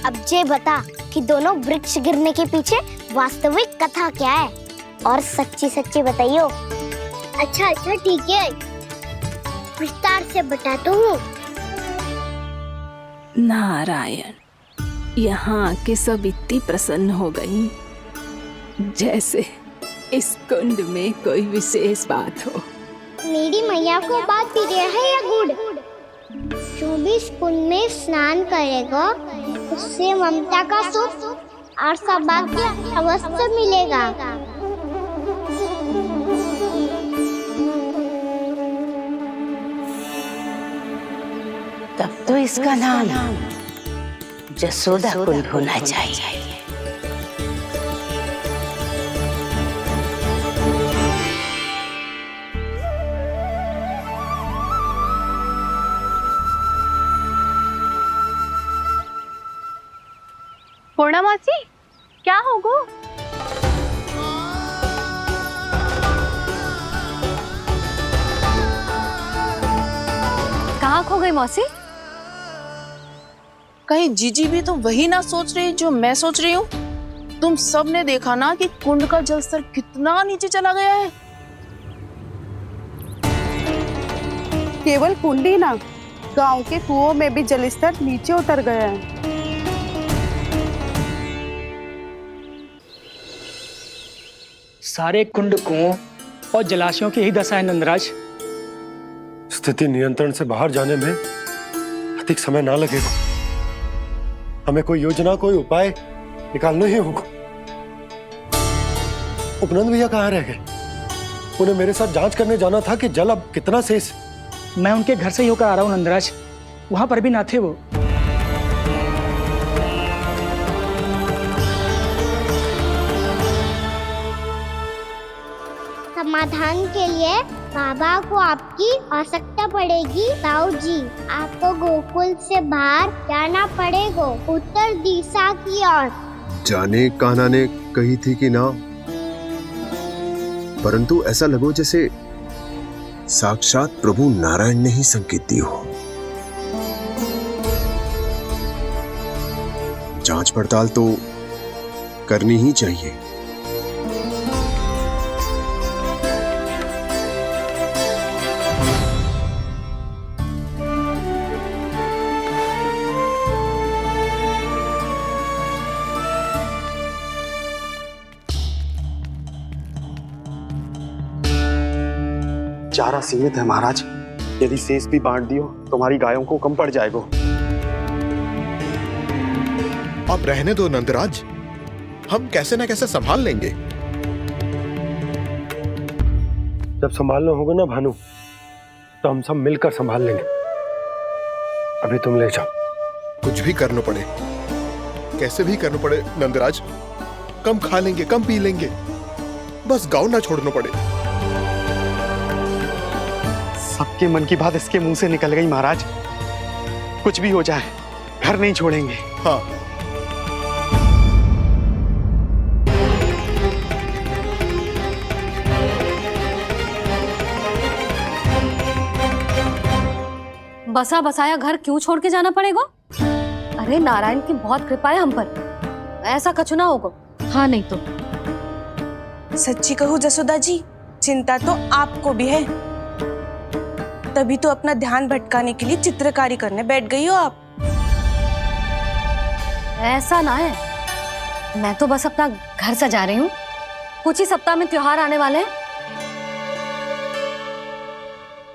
अब ये बता कि दोनों वृक्ष गिरने के पीछे वास्तविक कथा क्या है, और सच्ची सच्ची बताइयो। अच्छा अच्छा ठीक है, विस्तार से बताता हूँ। नारायण, यहाँ के सब इतनी प्रसन्न हो गई जैसे इस कुंड में कोई विशेष बात हो। मेरी मैया को बात पी रहा है या गुड़? जो भी इस कुंड में स्नान करेगा उससे ममता का सुख और सौभाग्य अवश्य मिलेगा। तब तो इसका नाम जसोदा कुंड होना चाहिए। पूर्णा मासी, क्या होगा? कहाँ खो गई मौसी? कहीं जीजी भी तो वही ना सोच रही जो मैं सोच रही हूँ। तुम सब ने देखा ना कि कुंड का जलस्तर कितना नीचे चला गया है। केवल कुंड ही ना, गांव के कुओं में भी जलस्तर नीचे उतर गया है। सारे कुंड, कुओं और जलाशयों की यही दशा है नंदराज। स्थिति नियंत्रण से बाहर जाने में अधिक समय ना लगेगा। हमें कोई योजना, कोई उपाय निकालना ही होगा। उपनंद भैया कहाँ रह गए? उन्हें मेरे साथ जांच करने जाना था कि जल अब कितना शेष। मैं उनके घर से ही होकर आ रहा हूँ नंदराज, वहां पर भी ना थे वो। समाधान के लिए बाबा को आपकी आवश्यकता पड़ेगी। ताऊ जी, आपको गोकुल से बाहर जाना पड़ेगा, उत्तर दिशा की ओर। जाने कान्हा ने कही थी कि ना, परंतु ऐसा लगो जैसे साक्षात प्रभु नारायण ने ही संकेत दी हो। जांच पड़ताल तो करनी ही चाहिए। चारा सीमित है महाराज, यदि शेष भी बांट दियो तो हमारी गायों को कम पड़ जाएगा। अब रहने दो नंदराज, हम कैसे ना कैसे संभाल लेंगे। जब संभालना होगा ना भानु, तो हम सब मिलकर संभाल लेंगे। अभी तुम ले जाओ। कुछ भी करना पड़े, कैसे भी करना पड़े नंदराज, कम खा लेंगे, कम पी लेंगे, बस गांव ना छोड़ना पड़े। सबके मन की बात इसके मुंह से निकल गई महाराज। कुछ भी हो जाए, घर नहीं छोड़ेंगे। हाँ, बसा बसाया घर क्यों छोड़ के जाना पड़ेगा? अरे नारायण की बहुत कृपा है हम पर, ऐसा कछु ना होगा। हाँ नहीं तो सच्ची कहूँ जसोदा जी, चिंता तो आपको भी है, तभी तो अपना ध्यान भटकाने के लिए चित्रकारी करने बैठ गई हो आप। ऐसा ना है, मैं तो बस अपना घर सजा रही हूँ। कुछ ही सप्ताह में त्योहार आने वाले हैं।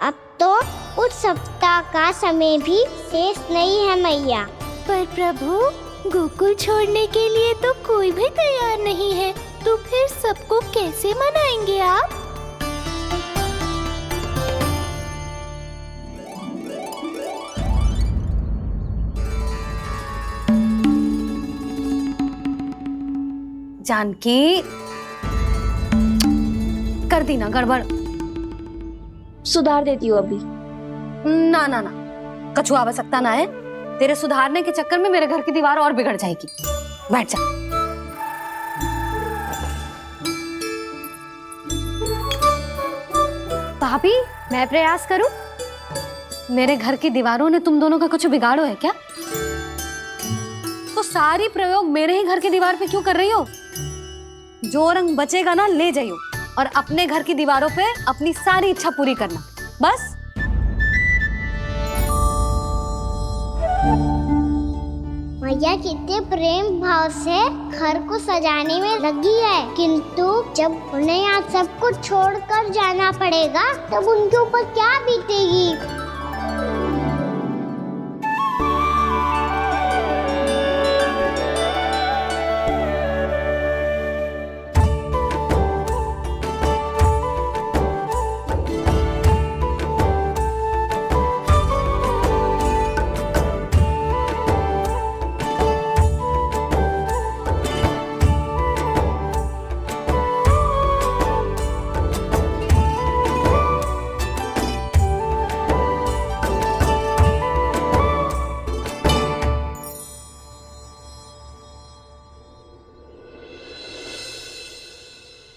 अब तो उस सप्ताह का समय भी शेष नहीं है मैया। पर प्रभु, गोकुल छोड़ने के लिए तो कोई भी तैयार नहीं है, तो फिर सबको कैसे मनाएंगे आप? जानकी, कर दी ना गड़बड़। सुधार देती हूँ अभी। ना ना ना, कछु आवश्यकता ना है। तेरे सुधारने के चक्कर में मेरे घर की दीवार और बिगड़ जाएगी। बैठ जा। भाभी, मैं प्रयास करूं? मेरे घर की दीवारों ने तुम दोनों का कुछ बिगाड़ो है क्या? तो सारी प्रयोग मेरे ही घर की दीवार पे क्यों कर रही हो? जो रंग बचेगा ना ले जाइयो और अपने घर की दीवारों पे अपनी सारी इच्छा पूरी करना, बस। मैया कितने प्रेम भाव से घर को सजाने में लगी है, किंतु जब उन्हें यहाँ सब कुछ छोड़कर जाना पड़ेगा तब उनके ऊपर क्या बीतेगी।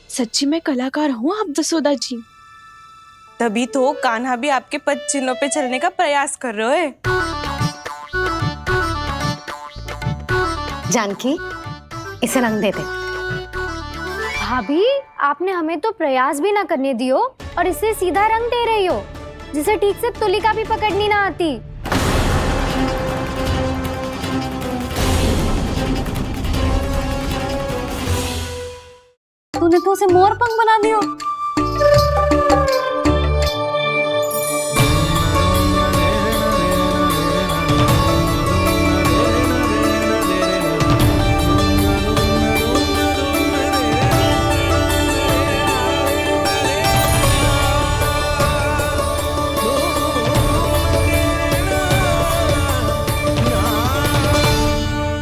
सच्ची में कलाकार हूँ आप जसोदा जी। तभी तो कान्हा भी आपके पद चिन्हों पे चलने का प्रयास कर रहे है। जानकी, इसे रंग दे दे। भाभी, आपने हमें तो प्रयास भी ना करने दियो और इसे सीधा रंग दे रही हो, जिसे ठीक से तुलिका भी पकड़नी ना आती। तूने तो उसे मोर पंख बना दियो।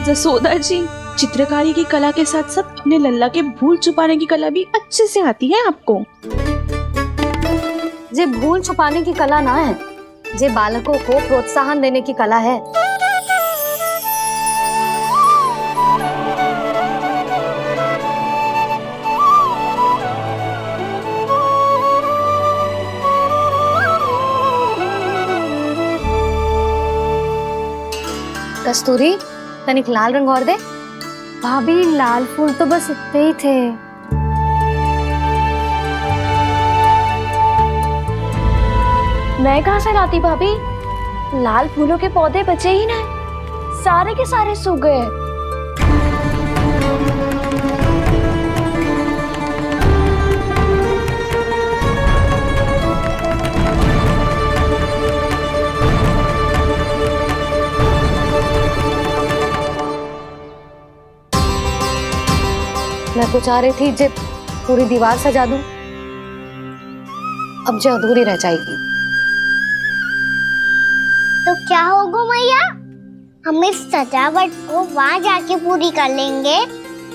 जसोदा जी, चित्रकारी की कला के साथ साथ अपने लल्ला के भूल छुपाने की कला भी अच्छे से आती है आपको। जे भूल छुपाने की कला ना है, जे बालकों को प्रोत्साहन देने की कला है। कस्तूरी, तनिक लाल रंग और दे। भाभी, लाल फूल तो बस इतने ही थे। मैं कहाँ से लाती भाभी? लाल फूलों के पौधे बचे ही ना, सारे के सारे सूख गए। मैं तो चाह रही थी जे पूरी दीवार सजा दूं, अब जो अधूरी रह जाएगी। तो क्या होगा मैया? हम इस सजावट को वहाँ जाके पूरी कर लेंगे,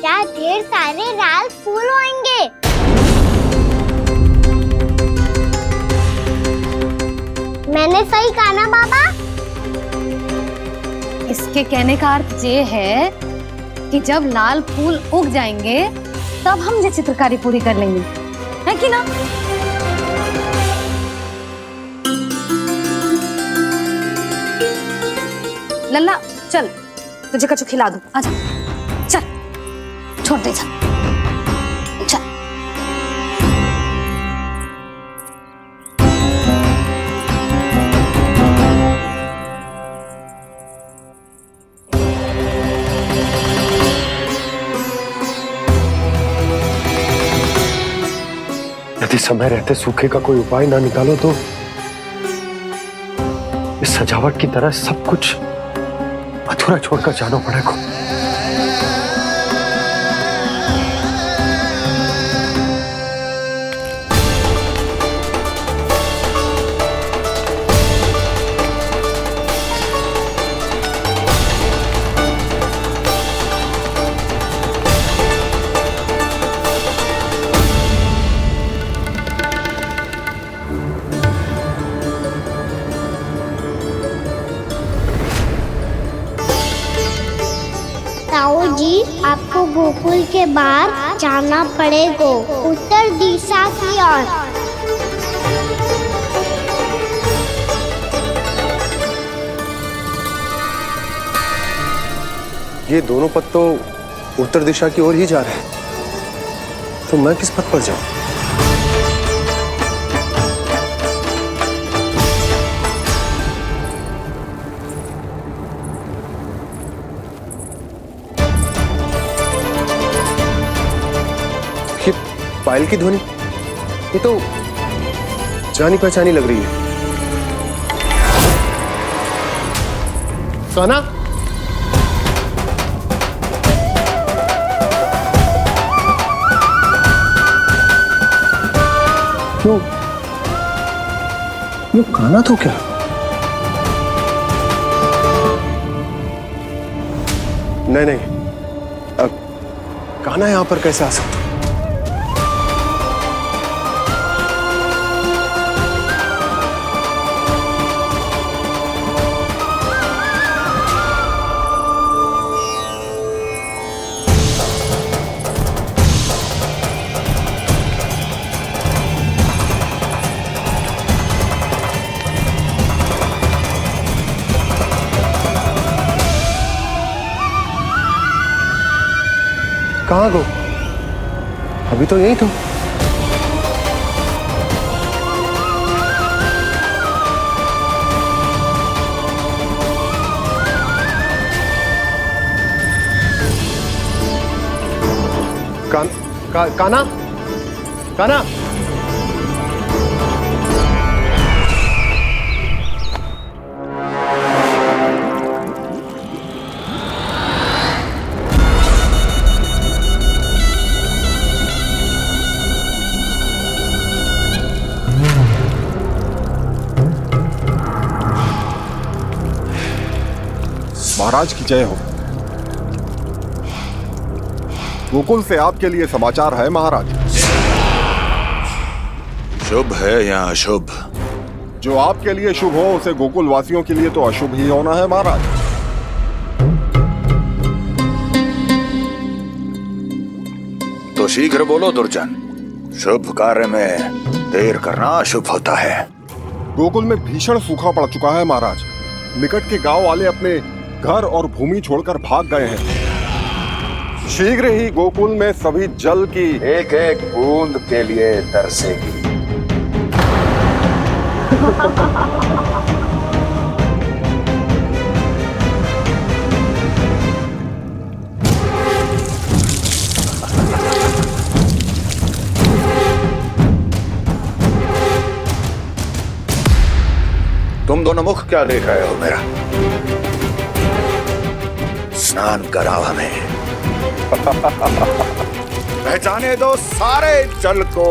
जहाँ ढेर सारे लाल फूल होंगे। मैंने सही कहा ना बाबा? इसके कहने का अर्थ ये है कि जब लाल फूल उग जाएंगे तब हम ये चित्रकारी पूरी कर लेंगे, है कि ना? लल्ला, चल तुझे कछु खिला दूं, आजा, चल, छोड़ दे, चल। यदि समय रहते सूखे का कोई उपाय ना निकालो तो इस सजावट की तरह सब कुछ अधूरा छोड़कर जाना पड़ेगा। ताऊ जी, आपको गोकुल के बाहर जाना पड़ेगा, उत्तर दिशा की ओर। ये दोनों पथ तो उत्तर दिशा की ओर ही जा रहे हैं, तो मैं किस पथ पर जाऊं? ये पायल की ध्वनि, ये तो जानी पहचानी लग रही है। कान्हा, ये कान्हा तो क्या? नहीं नहीं, कान्हा यहां पर कैसे आ सकता? कहाँ गो? अभी तो यही तो। कान्हा, कान्हा, महाराज की जय हो। गोकुल से आपके लिए समाचार है महाराज। शुभ है या अशुभ? जो आपके लिए शुभ हो उसे गोकुल वासियों के लिए तो अशुभ ही होना है महाराज। तो शीघ्र बोलो दुर्जन, शुभ कार्य में देर करना अशुभ होता है। गोकुल में भीषण सूखा पड़ चुका है महाराज। निकट के गांव वाले अपने घर और भूमि छोड़कर भाग गए हैं। शीघ्र ही गोकुल में सभी जल की एक एक बूंद के लिए तरसेगी। तुम दोनों मुख क्या देख रहे हो मेरा? स्नान कराओ हमें। पहचाने दो सारे जल को।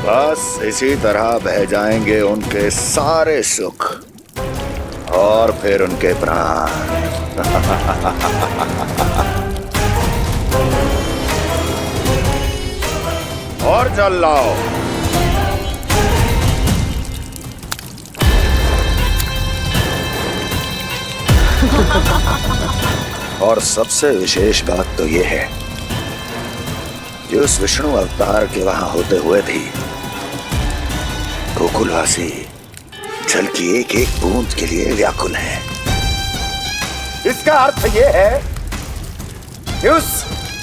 बस इसी तरह बह जाएंगे उनके सारे सुख और फिर उनके प्राण। और जल लाओ। और सबसे विशेष बात तो ये है कि उस विष्णु अवतार के वहां होते हुए भी गोकुलवासी जल की एक एक बूंद के लिए व्याकुल हैं। इसका अर्थ ये है कि उस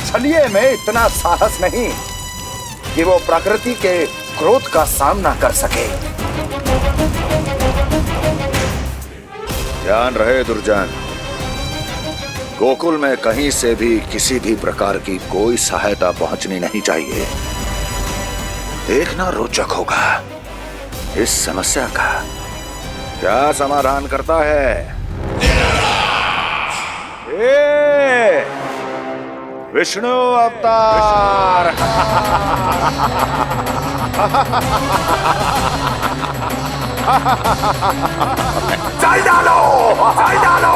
छलिए में इतना साहस नहीं कि वो प्रकृति के क्रोध का सामना कर सके। ध्यान रहे दुर्जन, गोकुल में कहीं से भी किसी भी प्रकार की कोई सहायता पहुंचनी नहीं चाहिए। देखना रोचक होगा इस समस्या का क्या समाधान करता है। विष्णु अवतार। जल डालो, जल डालो।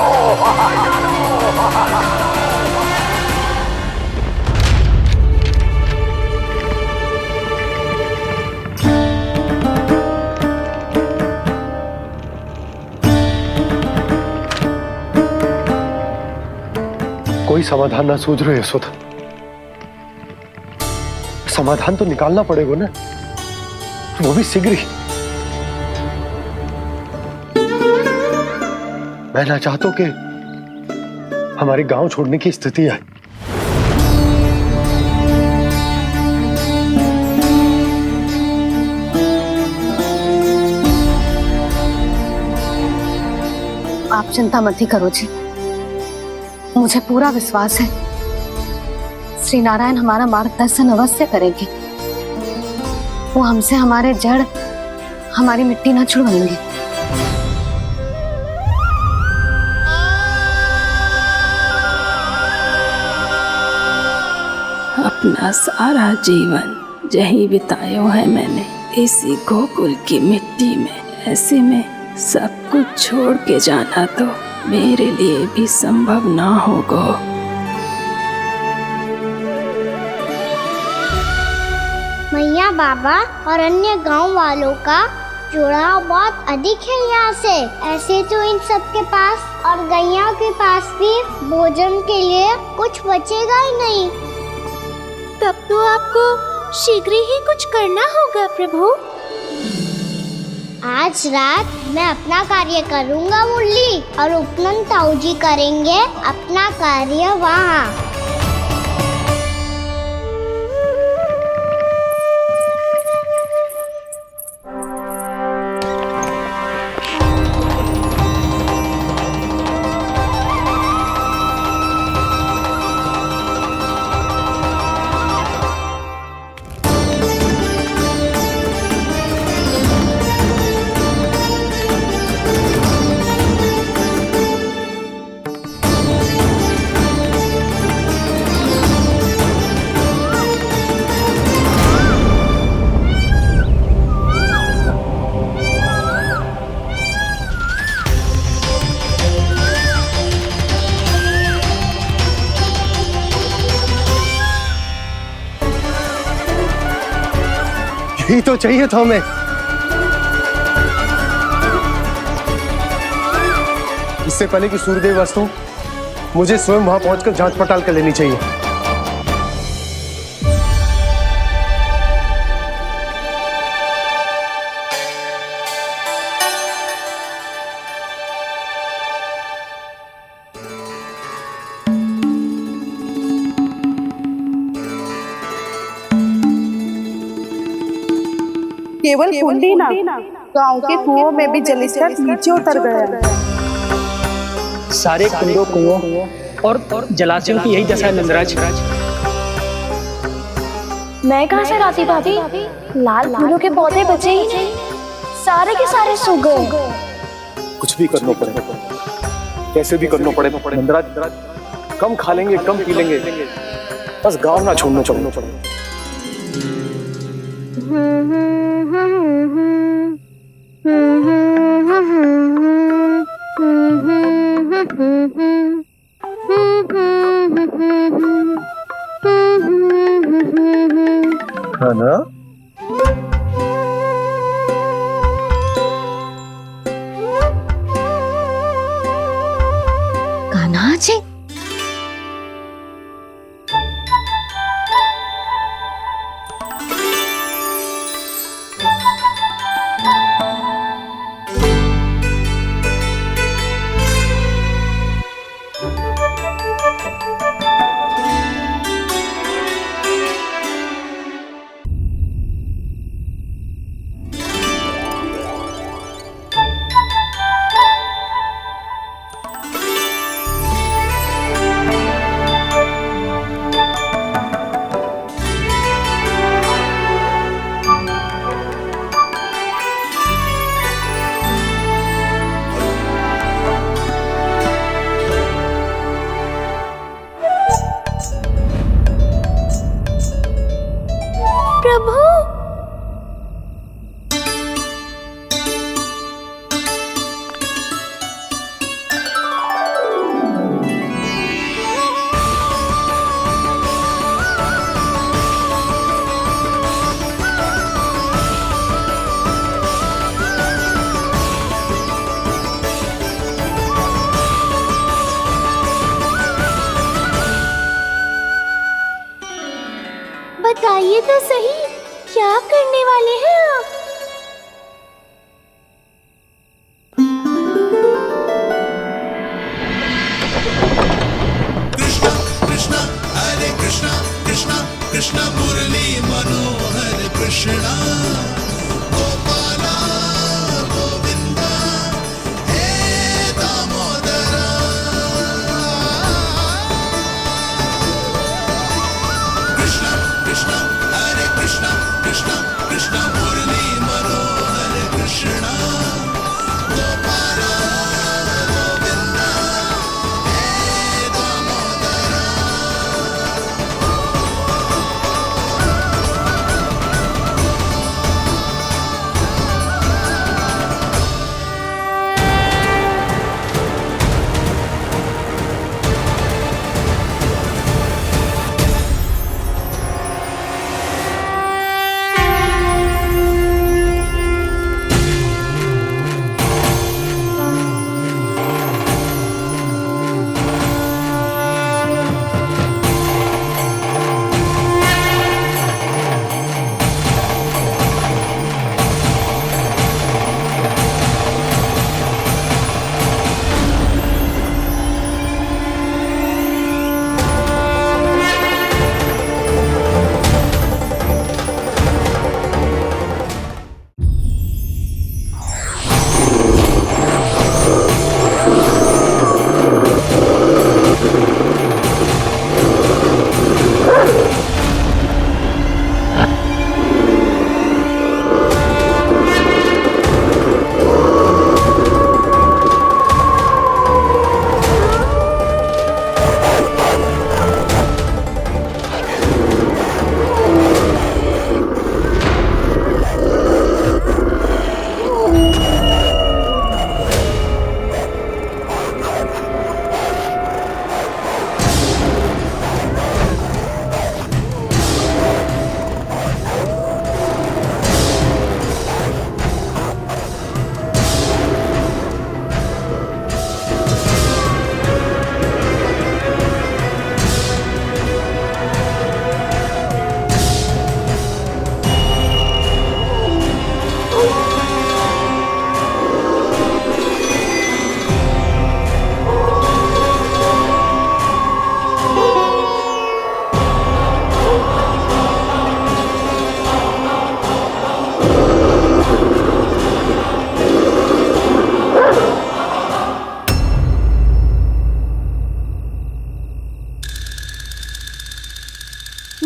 कोई समाधान ना सूझ रहे यशोदा। समाधान तो निकालना पड़ेगा ना, वो भी शीघ्र ही। मैं ना चाहता कि हमारे गांव छोड़ने की स्थिति आए। आप चिंता मत ही करो जी, मुझे पूरा विश्वास है श्री नारायण हमारा मार्गदर्शन अवश्य करेंगे। वो हमसे हमारे जड़, हमारी मिट्टी ना छुड़वाएंगे। अपना सारा जीवन यही बितायो है मैंने, इसी गोकुल की मिट्टी में। ऐसे में सब कुछ छोड़ के जाना तो मेरे लिए भी संभव ना होगा। मैया बाबा और अन्य गांव वालों का जुड़ाव बहुत अधिक है यहाँ से। ऐसे तो इन सब के पास और गैया के पास भी भोजन के लिए कुछ बचेगा ही नहीं। तब तो आपको शीघ्र ही कुछ करना होगा प्रभु। आज रात मैं अपना कार्य करूँगा मुरली, और उपनंद ताऊ जी करेंगे अपना कार्य वहाँ। यही तो चाहिए था हमें। इससे पहले कि सूर्यदेव वस्तु, मुझे स्वयं वहां पहुंचकर जांच पड़ताल कर लेनी चाहिए। केवल कुंडी ना, गांव के कुओं में भी जलस्तर नीचे उतर गया है। सारे कुंडों, कुओं और जलाशयों की यही दशा है नंदराज। मैं कहाँ से लाती भाभी? लाल फूलों के पौधे बचे ही नहीं, सारे के सारे सूख गए। कुछ भी करना पड़ेगा, कैसे भी करना पड़ेगा नंदराज। कम खा लेंगे, कम पी लेंगे, बस गांव ना छोड़ना चाहिए। है ना? कान्हा जी, बताइए तो सही, क्या करने वाले हैं आप? कृष्ण मुरली मनोहर कृष्णा गोपाला गोविंदा हे दामोदरा। कृष्ण कृष्ण हरे कृष्ण कृष्ण कृष्ण मुरली मनोहर कृष्णा गोपाला गोविंदा हे दामोदरा।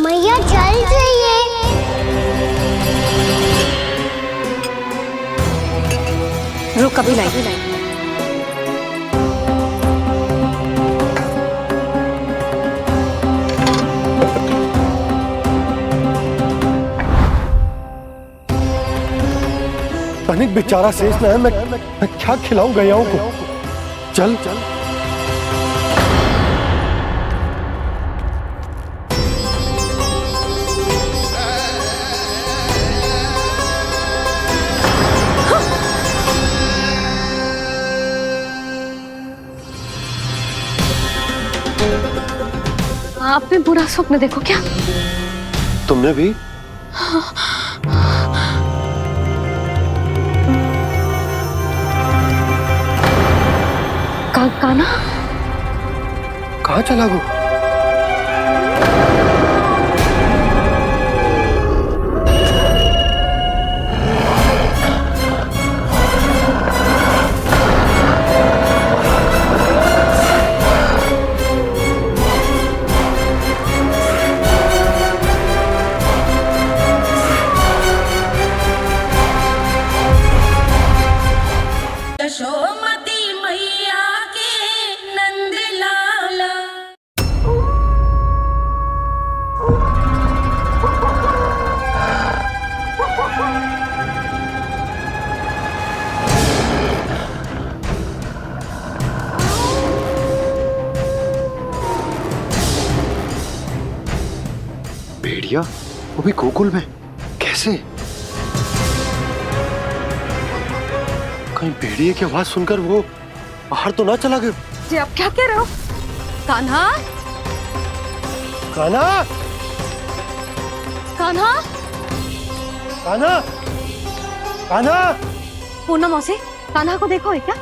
मैया जल जाइए। रुक अभी लाई। तनिक बेचारा शेष न है, मैं क्या खिलाऊं गयाओं को। चल चल आपने बुरा स्वप्न देखो क्या? तुमने भी? काना कहाँ चला गो? यशोमती मैया के नंद लाला। भेड़िया वो भी गोकुल में कैसे? कहीं भेड़िए की आवाज सुनकर वो बाहर तो ना चला गया? जी आप क्या कह रहे हो? कान्हा कान्हा कान्हा, कान्हा, कान्हा। पूर्णा मौसी, कान्हा को देखो है क्या?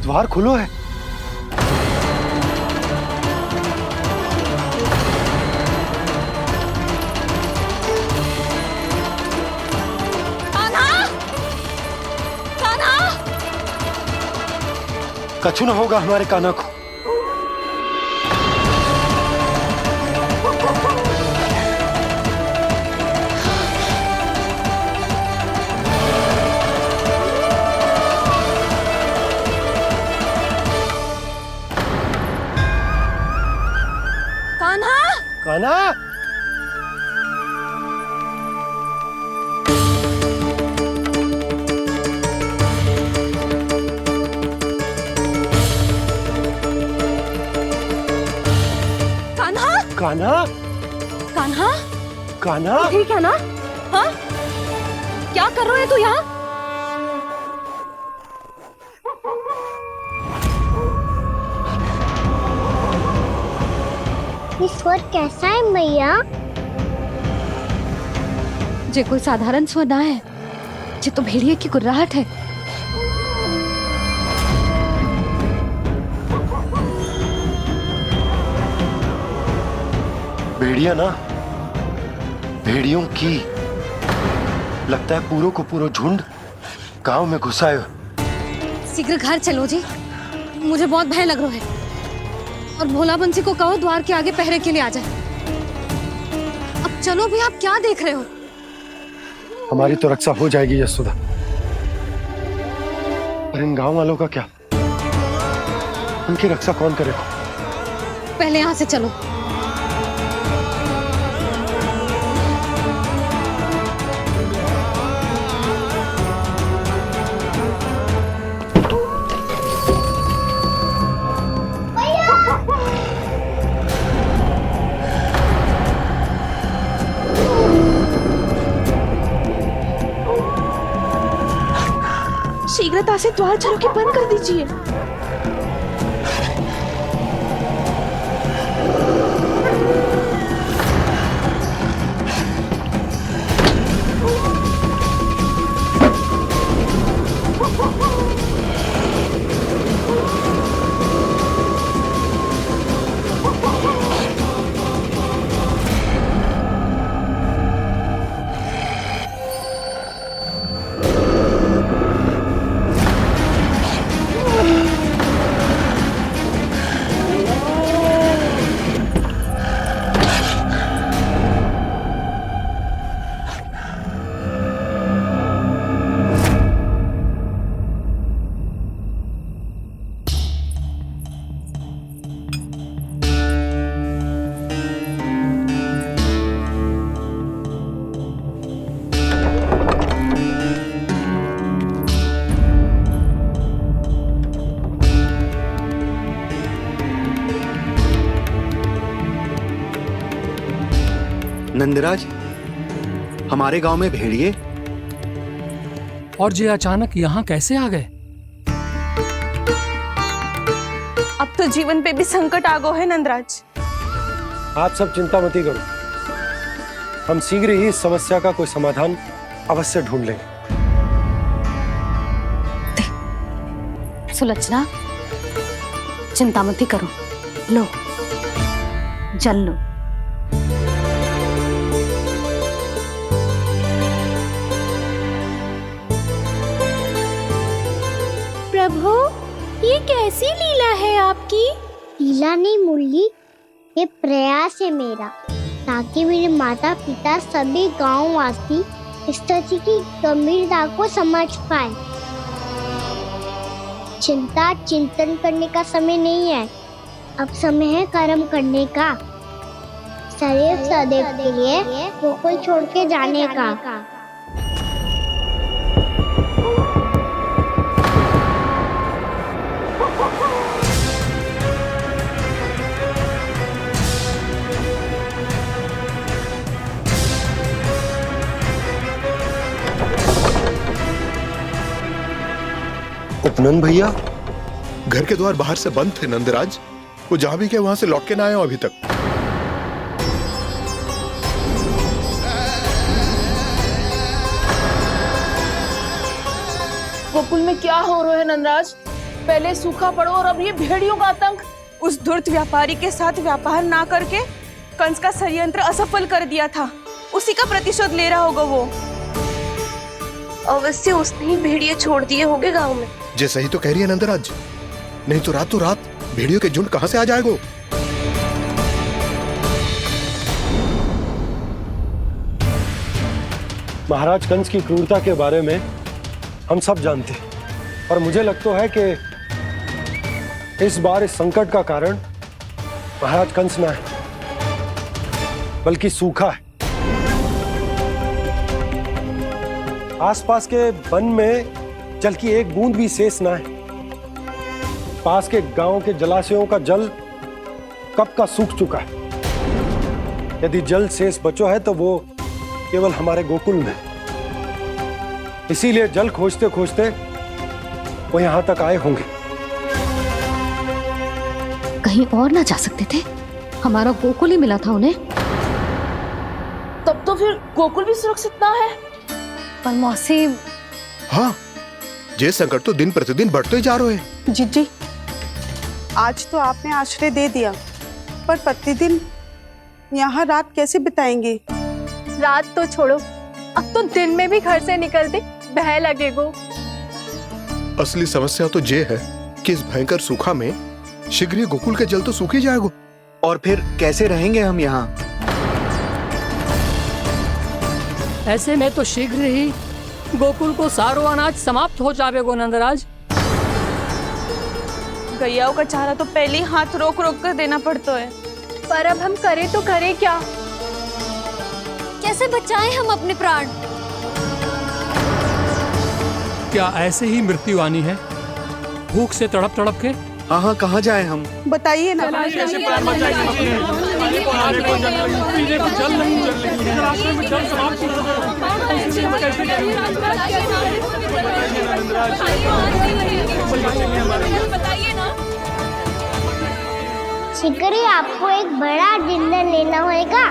द्वार खुलो है। कछु ना होगा हमारे कान्हा को। कान्हा, कान्हा, कान्हा, कान्हा, कान्हा। ठीक है ना? हाँ, क्या कर रहे हो तू यहाँ? ये स्वर कैसा है मैया? जे कोई साधारण स्वर ना है, जे तो भेड़िए की गुर्राहट है। भेड़िया ना, भेड़ियों की। लगता है पूरो को पूरो झुंड गांव में घुसा है। शीघ्र घर चलो जी, मुझे बहुत भय लग रहा है। और भोला बंसी को कहो द्वार के आगे पहरे के लिए आ जाए। अब चलो भी, आप क्या देख रहे हो? हमारी तो रक्षा हो जाएगी यशोदा, पर इन गांव वालों का क्या? उनकी रक्षा कौन करेगा? पहले यहाँ से चलो। शीघ्रता से द्वार चलो के बंद कर दीजिए। नंदराज, हमारे गांव में भेड़िए और ये अचानक यहाँ कैसे आ गए? अब तो जीवन पे भी संकट आ गो है नंदराज। आप सब चिंता मत करो, हम शीघ्र ही इस समस्या का कोई समाधान अवश्य ढूंढ लेंगे। सुलक्षणा, चिंता मत करो, लो जल लो। प्रभु, ये कैसी लीला है आपकी? लीला नहीं मुरली, ये प्रयास है मेरा, ताकि मेरे माता पिता सभी गांव वासी स्थिति की गंभीरता को समझ पाए। चिंता चिंतन करने का समय नहीं है, अब समय है कर्म करने का, सदैव सदैव के लिए गोकुल छोड़ के जाने का। उपनंद भैया? घर के द्वार बाहर से बंद थे नंदराज। वो जहां भी गए वहां से लौट के ना आए हो अभी तक। गोकुल में क्या हो रहा है नंदराज? पहले सूखा पड़ो और अब ये भेड़ियों का आतंक। उस धूर्त व्यापारी के साथ व्यापार ना करके कंस का षड्यंत्र असफल कर दिया था, उसी का प्रतिशोध ले रहा होगा वो। अवश्य उसने ही भेड़िए छोड़ दिए होंगे गांव में। जे सही तो कह रही है नंदराज, नहीं तो रात भेड़ियों के झुंड कहां से आ जाएगा? महाराज कंस की क्रूरता के बारे में हम सब जानते हैं, और मुझे लगता है कि इस बार इस संकट का कारण महाराज कंस ना है, बल्कि सूखा है। आसपास के वन में जल की एक बूंद भी शेष ना है। पास के गांव के जलाशयों का जल कब का सूख चुका है। यदि जल शेष बचो है तो वो केवल हमारे गोकुल में। इसीलिए जल खोजते खोजते वो यहां तक आए होंगे। कहीं और ना जा सकते थे? हमारा गोकुल ही मिला था उन्हें। तब तो फिर गोकुल भी सुरक्षित ना है। पर मौसी, हाँ, ये संकट तो दिन प्रतिदिन बढ़ते जा रहे हैं। जीजी, आज तो आपने आश्रय दे दिया, पर प्रतिदिन यहाँ रात कैसे बिताएंगे? रात तो छोड़ो, अब तो दिन में भी घर से निकलते भय लगेगो। असली समस्या तो ये है कि इस भयंकर सूखा में शीघ्र ही गोकुल के जल तो सूख ही जाएगा। और फिर कैसे रहेंगे हम यहाँ? ऐसे में तो शीघ्र ही गोकुल को सारो अनाज समाप्त हो जाएगो नंदराज। गैयाओं का चारा तो पहले ही हाथ रोक रोक कर देना पड़ता है। पर अब हम करें तो करें क्या? कैसे बचाएं हम अपने प्राण? क्या ऐसे ही मृत्यु आनी है, भूख से तड़प तड़प के? हाँ, कहाँ जाएं हम? बताइए ना। कैसे प्राण बचाएं? पीने को जल नहीं, रास्ते में जल समाप्त हो गया। शिकारी, आपको एक बड़ा डिनर लेना होगा।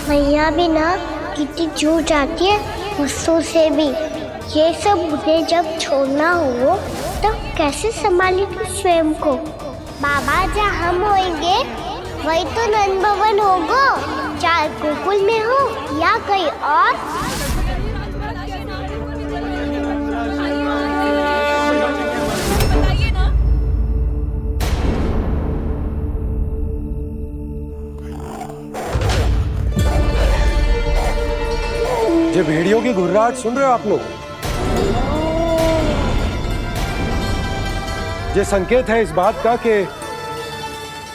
मैया भी ना कितनी जूझ जाती है गुस्सों से भी। ये सब मुझे जब छोड़ना हो तो कैसे संभाली तू स्वयं को? बाबा जहाँ हम होंगे वही तो नंद भवन होगा, चाहे गोकुल में हो या कहीं और। ये भेड़ियों की घुर्राहट सुन रहे हो आप लोग? ये संकेत है इस बात का कि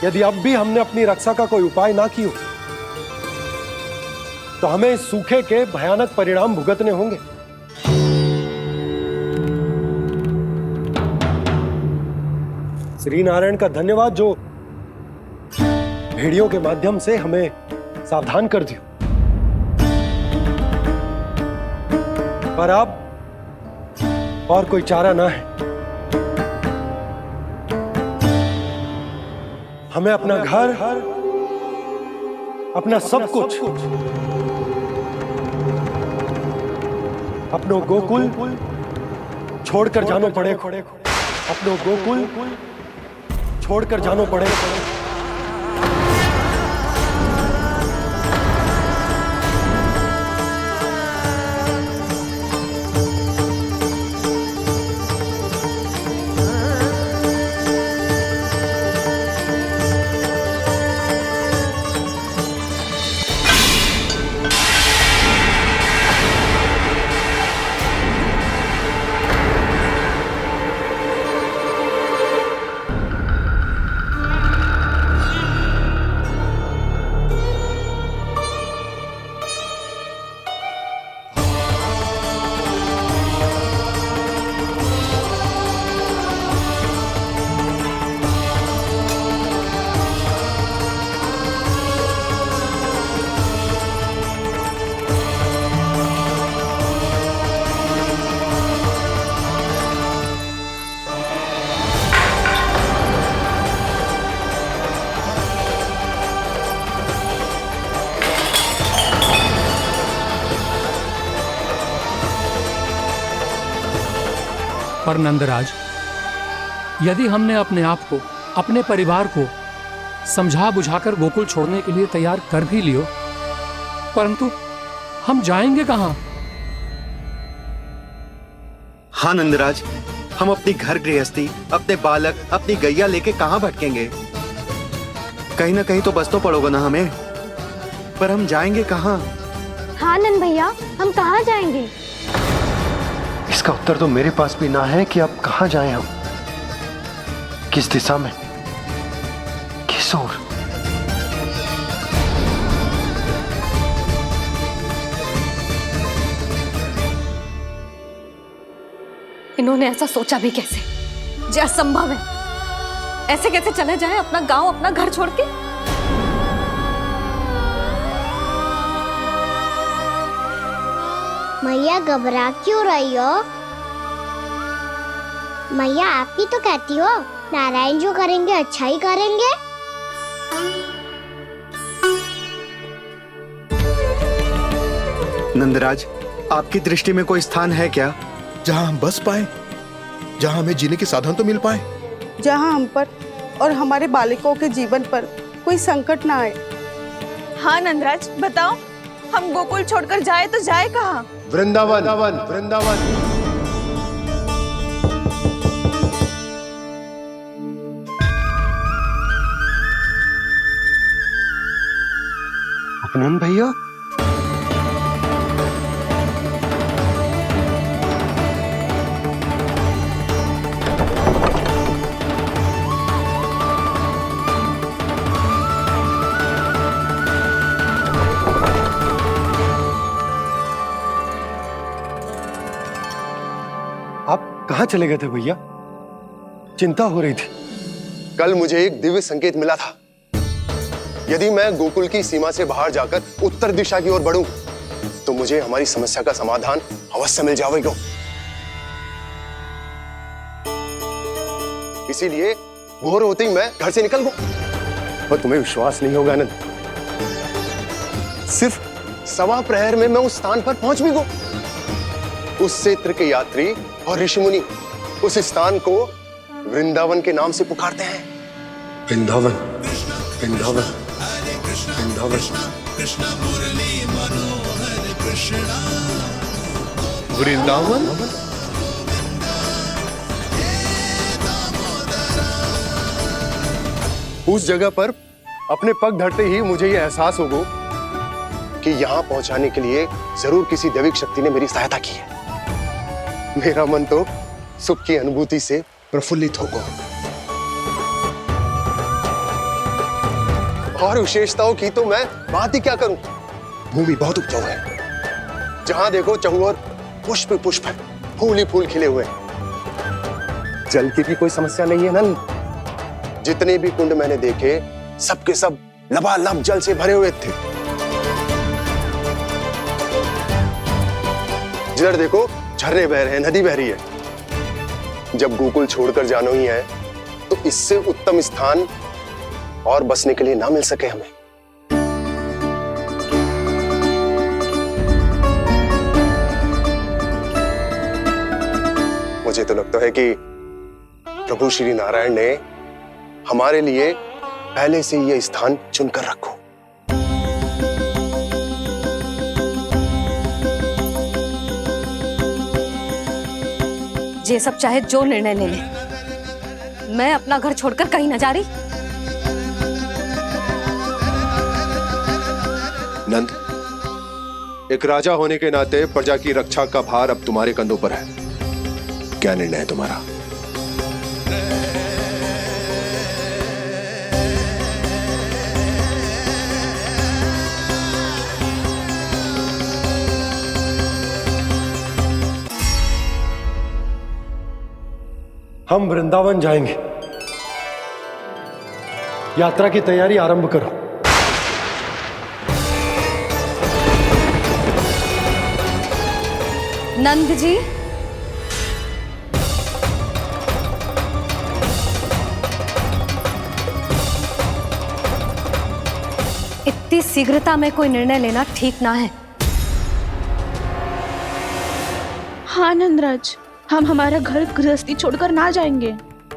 यदि अब भी हमने अपनी रक्षा का कोई उपाय ना किया तो हमें इस सूखे के भयानक परिणाम भुगतने होंगे। श्री नारायण का धन्यवाद जो भेड़ियों के माध्यम से हमें सावधान कर दिया। पर अब और कोई चारा ना है। हमें अपना घर, अपना सब कुछ, अपनो गोकुल छोड़कर जानो पड़े। अपनो गोकुल छोड़कर जानो पड़े। पर नंदराज, यदि हमने अपने आप को, अपने परिवार को समझा बुझाकर गोकुल छोड़ने के लिए तैयार कर भी लियो, परंतु हम जाएंगे कहां? हाँ नंदराज, हम अपनी घर गृहस्थी, अपने बालक, अपनी गैया लेके कहाँ भटकेंगे? कहीं ना कहीं तो बस तो पड़ोगे ना हमें, पर हम जाएंगे कहाँ? हाँ नंद भैया, हम कहाँ जाएंगे? इसका उत्तर तो मेरे पास भी ना है कि अब कहाँ जाएं हम, किस दिशा में, किस ओर। इन्होंने ऐसा सोचा भी कैसे? जो असंभव है। ऐसे कैसे चले जाएं अपना गांव, अपना घर छोड़ के? मैया घबरा क्यों रही हो? मैया आप ही तो कहती हो नारायण जो करेंगे अच्छा ही करेंगे। नंदराज, आपकी दृष्टि में कोई स्थान है क्या जहां हम बस पाए, जहां हमें जीने के साधन तो मिल पाए, जहाँ हम पर और हमारे बालकों के जीवन पर कोई संकट ना आए? हाँ नंदराज, बताओ, हम गोकुल छोड़कर जाए तो जाए कहाँ? वृंदावन, वृंदावन। उपनंद भैया, आप कहाँ चले गए थे भैया? चिंता हो रही थी। कल मुझे एक दिव्य संकेत मिला था। यदि मैं गोकुल की सीमा से बाहर जाकर उत्तर दिशा की ओर बढ़ूं, तो मुझे हमारी समस्या का समाधान अवश्य मिल जाएगा। इसीलिए भोर होते ही मैं घर से निकल गया। और तुम्हें विश्वास नहीं होगा आनंद, सिर्फ 1.25 प्रहर में मैं उस स्थान पर पहुंच भी गया। उस क्षेत्र के यात्री और ऋषि मुनि उस स्थान को वृंदावन के नाम से पुकारते हैं। वृंदावन, वृंदावन, वृंदावन। वृंदावन। उस जगह पर अपने पग धरते ही मुझे यह एहसास होगा कि यहां पहुंचाने के लिए जरूर किसी दैविक शक्ति ने मेरी सहायता की है। मेरा मन तो सुख की अनुभूति से प्रफुल्लित होगा। और विशेषताओं की तो मैं बात ही क्या करूं। भूमि बहुत उपजाऊ है, जहां देखो चहुओर पुष्प पुष्प है, फूल ही फूल खिले हुए हैं। जल की भी कोई समस्या नहीं है नंद। जितने भी कुंड मैंने देखे, सबके सब लबालब जल से भरे हुए थे। जिधर देखो झरने बह रहे हैं, नदी बह रही है। जब गोकुल छोड़कर जाना ही है, तो इससे उत्तम स्थान और बसने के लिए ना मिल सके हमें। मुझे तो लगता है कि प्रभु श्री नारायण ने हमारे लिए पहले से यह स्थान चुनकर रखो। ये सब चाहे जो निर्णय ले ले, मैं अपना घर छोड़कर कहीं न जा रही। नंद, एक राजा होने के नाते प्रजा की रक्षा का भार अब तुम्हारे कंधों पर है। क्या निर्णय है तुम्हारा? हम वृंदावन जाएंगे। यात्रा की तैयारी आरंभ करो। नंद जी, इतनी शीघ्रता में कोई निर्णय लेना ठीक ना है। हाँ नंदराज, हम हमारा घर गृहस्थी छोड़कर ना जाएंगे।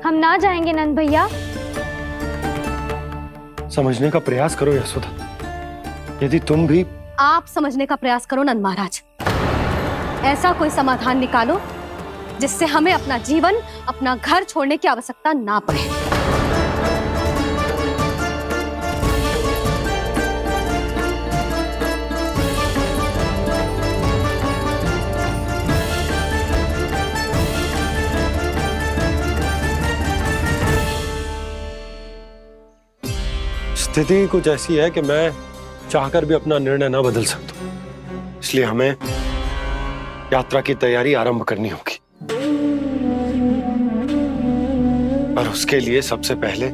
हम ना जाएंगे नंद भैया। समझने का प्रयास करो यशोदा। यदि तुम भी आप समझने का प्रयास करो नंद महाराज। ऐसा कोई समाधान निकालो जिससे हमें अपना जीवन, अपना घर छोड़ने की आवश्यकता ना पड़े। स्थिति कुछ ऐसी है कि मैं चाहकर भी अपना निर्णय न बदल सकता, इसलिए हमें यात्रा की तैयारी आरंभ करनी होगी। और उसके लिए सबसे पहले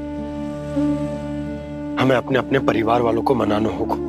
हमें अपने अपने परिवार वालों को मनाना होगा।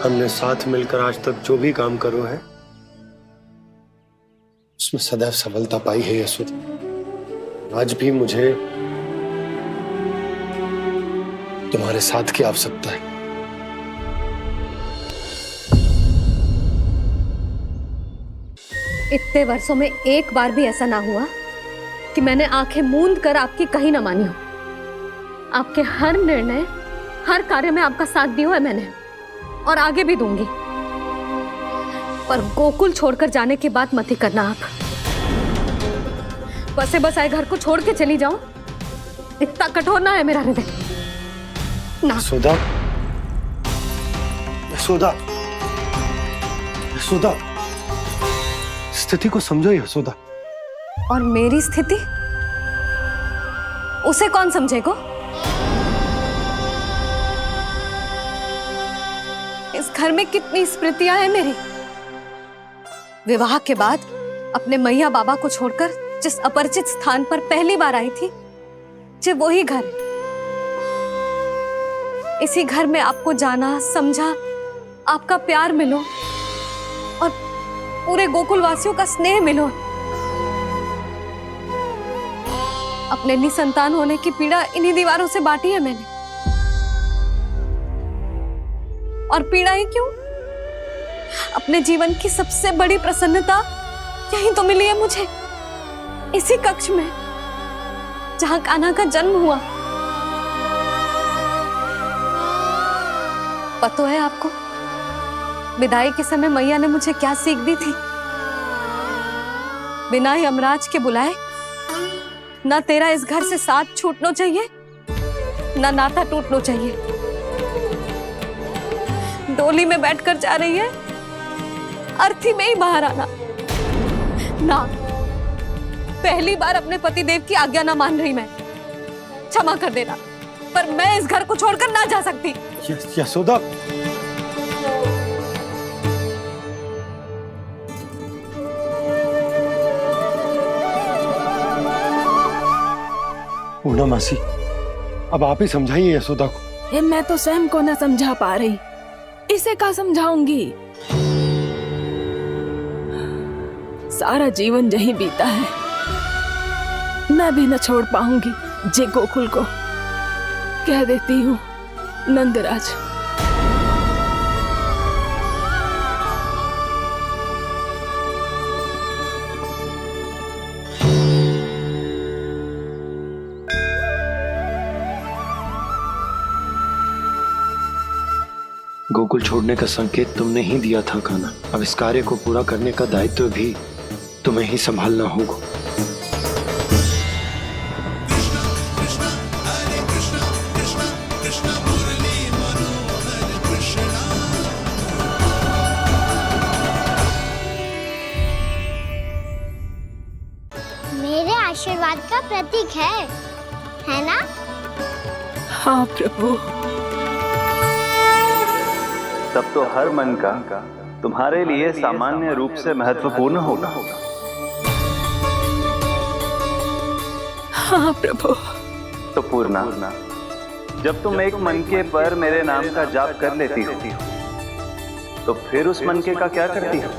हमने साथ मिलकर आज तक जो भी काम करो है उसमें सदैव सफलता पाई है यशोदा। आज भी मुझे तुम्हारे साथ की आवश्यकता है। इतने वर्षों में एक बार भी ऐसा ना हुआ कि मैंने आंखें मूंद कर आपकी कहीं ना मानी हो। आपके हर निर्णय, हर कार्य में आपका साथ दिया है मैंने, और आगे भी दूंगी। पर गोकुल छोड़कर जाने की बात मत ही करना आप। बसे बसाए घर को छोड़ के चली जाऊं, इतना कठोर ना है मेरा हृदय ना। यशोदा, यशोदा, यशोदा, स्थिति को समझो यशोदा। और मेरी स्थिति उसे कौन समझेगा? इस घर में कितनी स्मृतियां हैं मेरी। विवाह के बाद अपने मैया बाबा को छोड़कर जिस अपरिचित स्थान पर पहली बार आई थी, जो वही घर। इसी घर में आपको जाना, समझा, आपका प्यार मिलो और पूरे गोकुल वासियों का स्नेह मिलो। अपने निसंतान होने की पीड़ा इन्हीं दीवारों से बांटी है मैंने। और पीड़ा ही क्यों? अपने जीवन की सबसे बड़ी प्रसन्नता यही तो मिली है मुझे, इसी कक्ष में जहां कान्हा का जन्म हुआ। पता है आपको विदाई के समय मैया ने मुझे क्या सीख दी थी? बिना यमराज के बुलाए ना तेरा इस घर से साथ छूटना चाहिए, ना नाता टूटना चाहिए। डोली में बैठकर जा रही है, अर्थी में ही बाहर आना ना। पहली बार अपने पति देव की आज्ञा ना मान रही मैं, क्षमा कर देना, पर मैं इस घर को छोड़कर ना जा सकती। यशोदा, पूर्णा मासी, अब आप ही समझाइए यशोदा को। ये मैं तो स्वयं को न समझा पा रही, इसे क्या समझाऊंगी? सारा जीवन यही बीता है, मैं भी न छोड़ पाऊंगी जे गोकुल को। कह देती हूँ नंदराज। गोकुल छोड़ने का संकेत तुमने ही दिया था कान्हा। अब इस कार्य को पूरा करने का दायित्व भी तुम्हें ही संभालना होगा। कृष्ण कृष्ण कृष्ण मुरली मनोहर कृष्ण प्रतीक है ना? हाँ प्रभु। तब तो हर मन का तुम्हारे लिए सामान्य रूप से महत्वपूर्ण होगा। हाँ प्रभु। तो पूर्णा, जब तुम एक मनके पर मेरे नाम का जाप कर लेती हो, तो फिर उस मनके का क्या करती हो?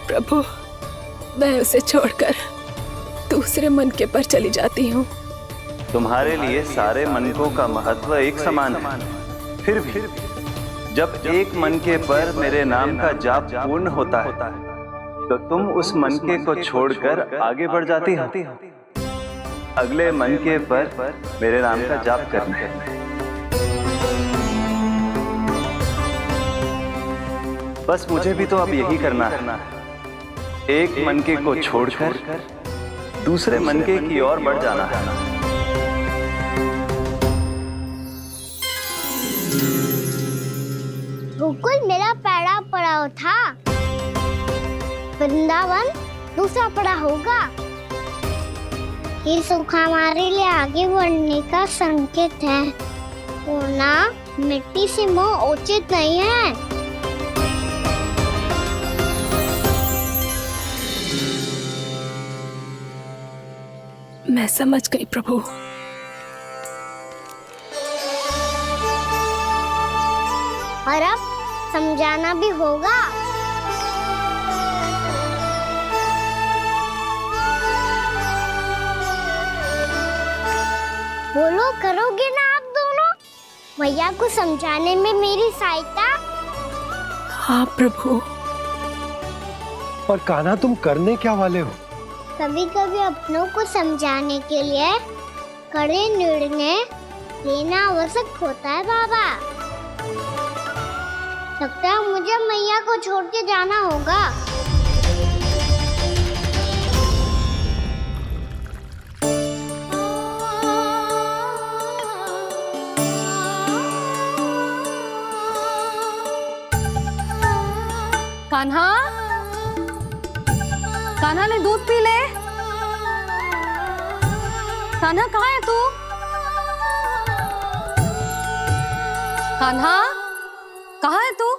प्रभु, मैं उसे छोड़कर दूसरे मनके पर चली जाती हूँ। तुम्हारे लिए सारे मनकों का महत्व एक समान है। फिर भी जब एक मनके पर मेरे नाम का जाप पूर्ण होता है, तो तुम उस मनके को छोड़कर आगे बढ़ जाती हो अगले मनके पर मेरे नाम का जाप करने। बस मुझे भी तो अब यही करना है, एक मनके को छोड़कर दूसरे मनके की ओर बढ़ जाना है। गोकुल मेरा पहला पड़ाव था, वृंदावन दूसरा पड़ाव होगा। ये सुख हमारे लिए आगे बढ़ने का संकेत है। पूर्णा, मिट्टी से मोह उचित नहीं है। मैं समझ गई प्रभु। और अब समझाना भी होगा। बोलो, करोगे ना आप दोनों? भैया को समझाने में मेरी सहायता? हाँ प्रभु। पर कान्हा, तुम करने क्या वाले हो? कभी कभी अपनों को समझाने के लिए कड़े निर्णय लेना आवश्यक होता है बाबा। लगता है मुझे मैया को छोड़ के जाना होगा। कान्हा, कान्हा ने दूध पी ले। कान्हा कहाँ है तू? कान्हा, कहाँ है तू?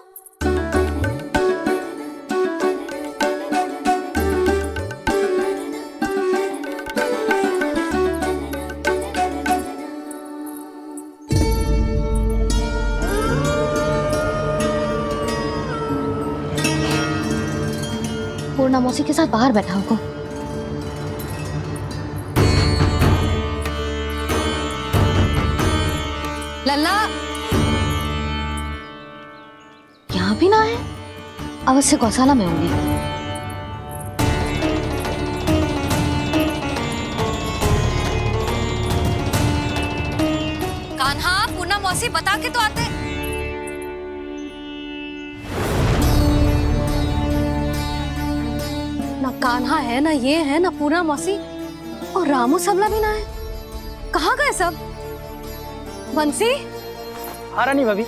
पूर्णा मौसी के साथ बाहर बैठा होगा। लल्ला, यहाँ भी ना है? अवश्य गौशाला में होंगी। कान्हा, पूर्णा मौसी बता के तो आते। ना कान्हा है, ना ये है, ना पूर्णा मौसी, और रामू सबला भी ना है। कहाँ गए सब? बंसी? हाँ रानी भाभी।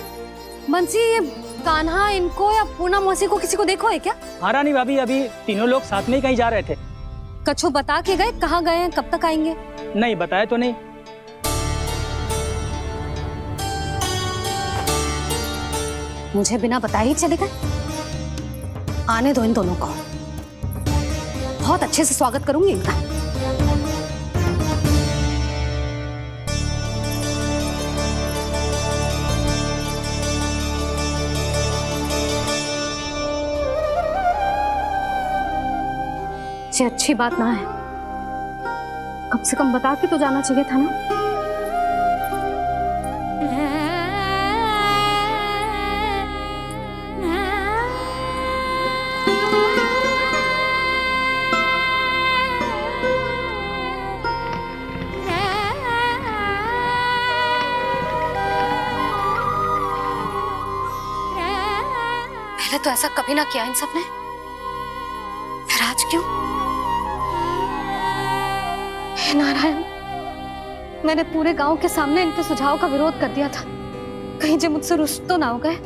बंसी, ये कान्हा इनको या पूर्णा मौसी को किसी को देखो है क्या? हाँ रानी भाभी, अभी तीनों लोग साथ में ही कहीं जा रहे थे। कछु बता के गए कहाँ गए हैं, कब तक आएंगे? नहीं बताया तो नहीं। मुझे बिना बताए ही चले गए? आने दो इन दोनों को, बहुत अच्छे से स्वागत करूंगी इनका। ये अच्छी बात ना है, कम से कम बता के तो जाना चाहिए था ना। पहले तो ऐसा कभी ना किया इन सब ने, फिर आज क्यों? हे नारायण, मैंने पूरे गांव के सामने इनके सुझाव का विरोध कर दिया था, कहीं जो मुझसे रुष्ट तो ना हो गए।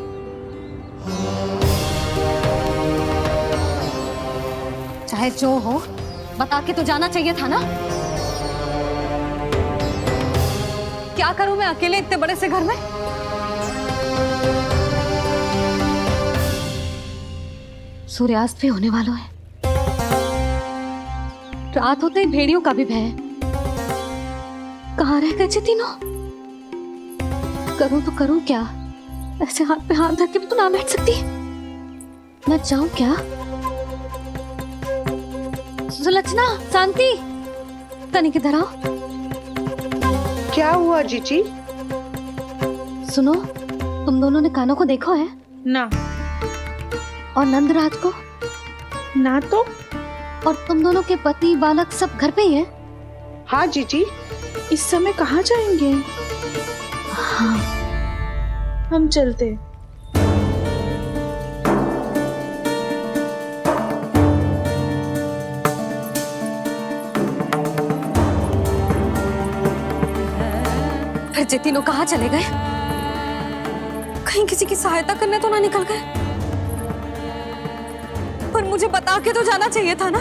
चाहे जो हो, बता के तो जाना चाहिए था ना। क्या करूं मैं अकेले इतने बड़े से घर में? सूर्यास्त भी होने वाला है। रात होते ही भेड़ियों का भी भय है। कहाँ रह गए तीनों? करूं तो करूं क्या? ऐसे हाथ पे हाथ धर के भी तो ना बैठ सकती। मैं जाऊं क्या? सुलक्षणा, शांति, तनिक इधर आओ। क्या हुआ जीजी? सुनो, तुम दोनों ने कानों को देखो है? ना। और नंदराज को? ना तो। और तुम दोनों के पति बालक सब घर पे ही है? हाँ जीजी, इस समय कहाँ जाएंगे? हाँ, हम चलते। फिर ये तीनों कहाँ चले गए? कहीं किसी की सहायता करने तो ना निकल गए? पर मुझे बता के तो जाना चाहिए था ना।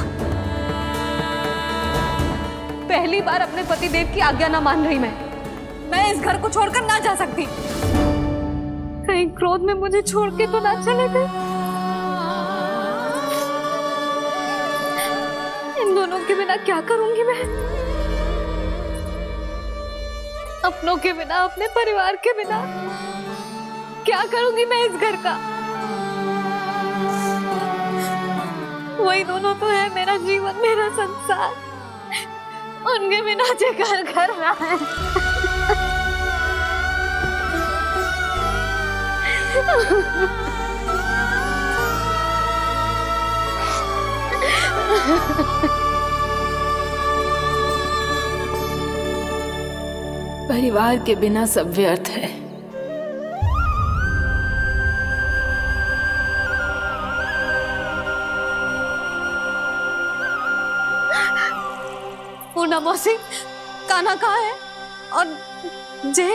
पहली बार अपने पतिदेव की आज्ञा ना मान रही मैं इस घर को छोड़कर ना जा सकती। कहीं क्रोध में मुझे छोड़ के तो ना चले गए। इन दोनों के बिना क्या करूंगी मैं? अपनों के बिना, अपने परिवार के बिना क्या करूंगी मैं इस घर का? वही दोनों तो है मेरा जीवन, मेरा संसार। उनके बिना जे घर घर रहा है। परिवार के बिना सब व्यर्थ है। पूना मौसी, कान्हा कहाँ है? और जे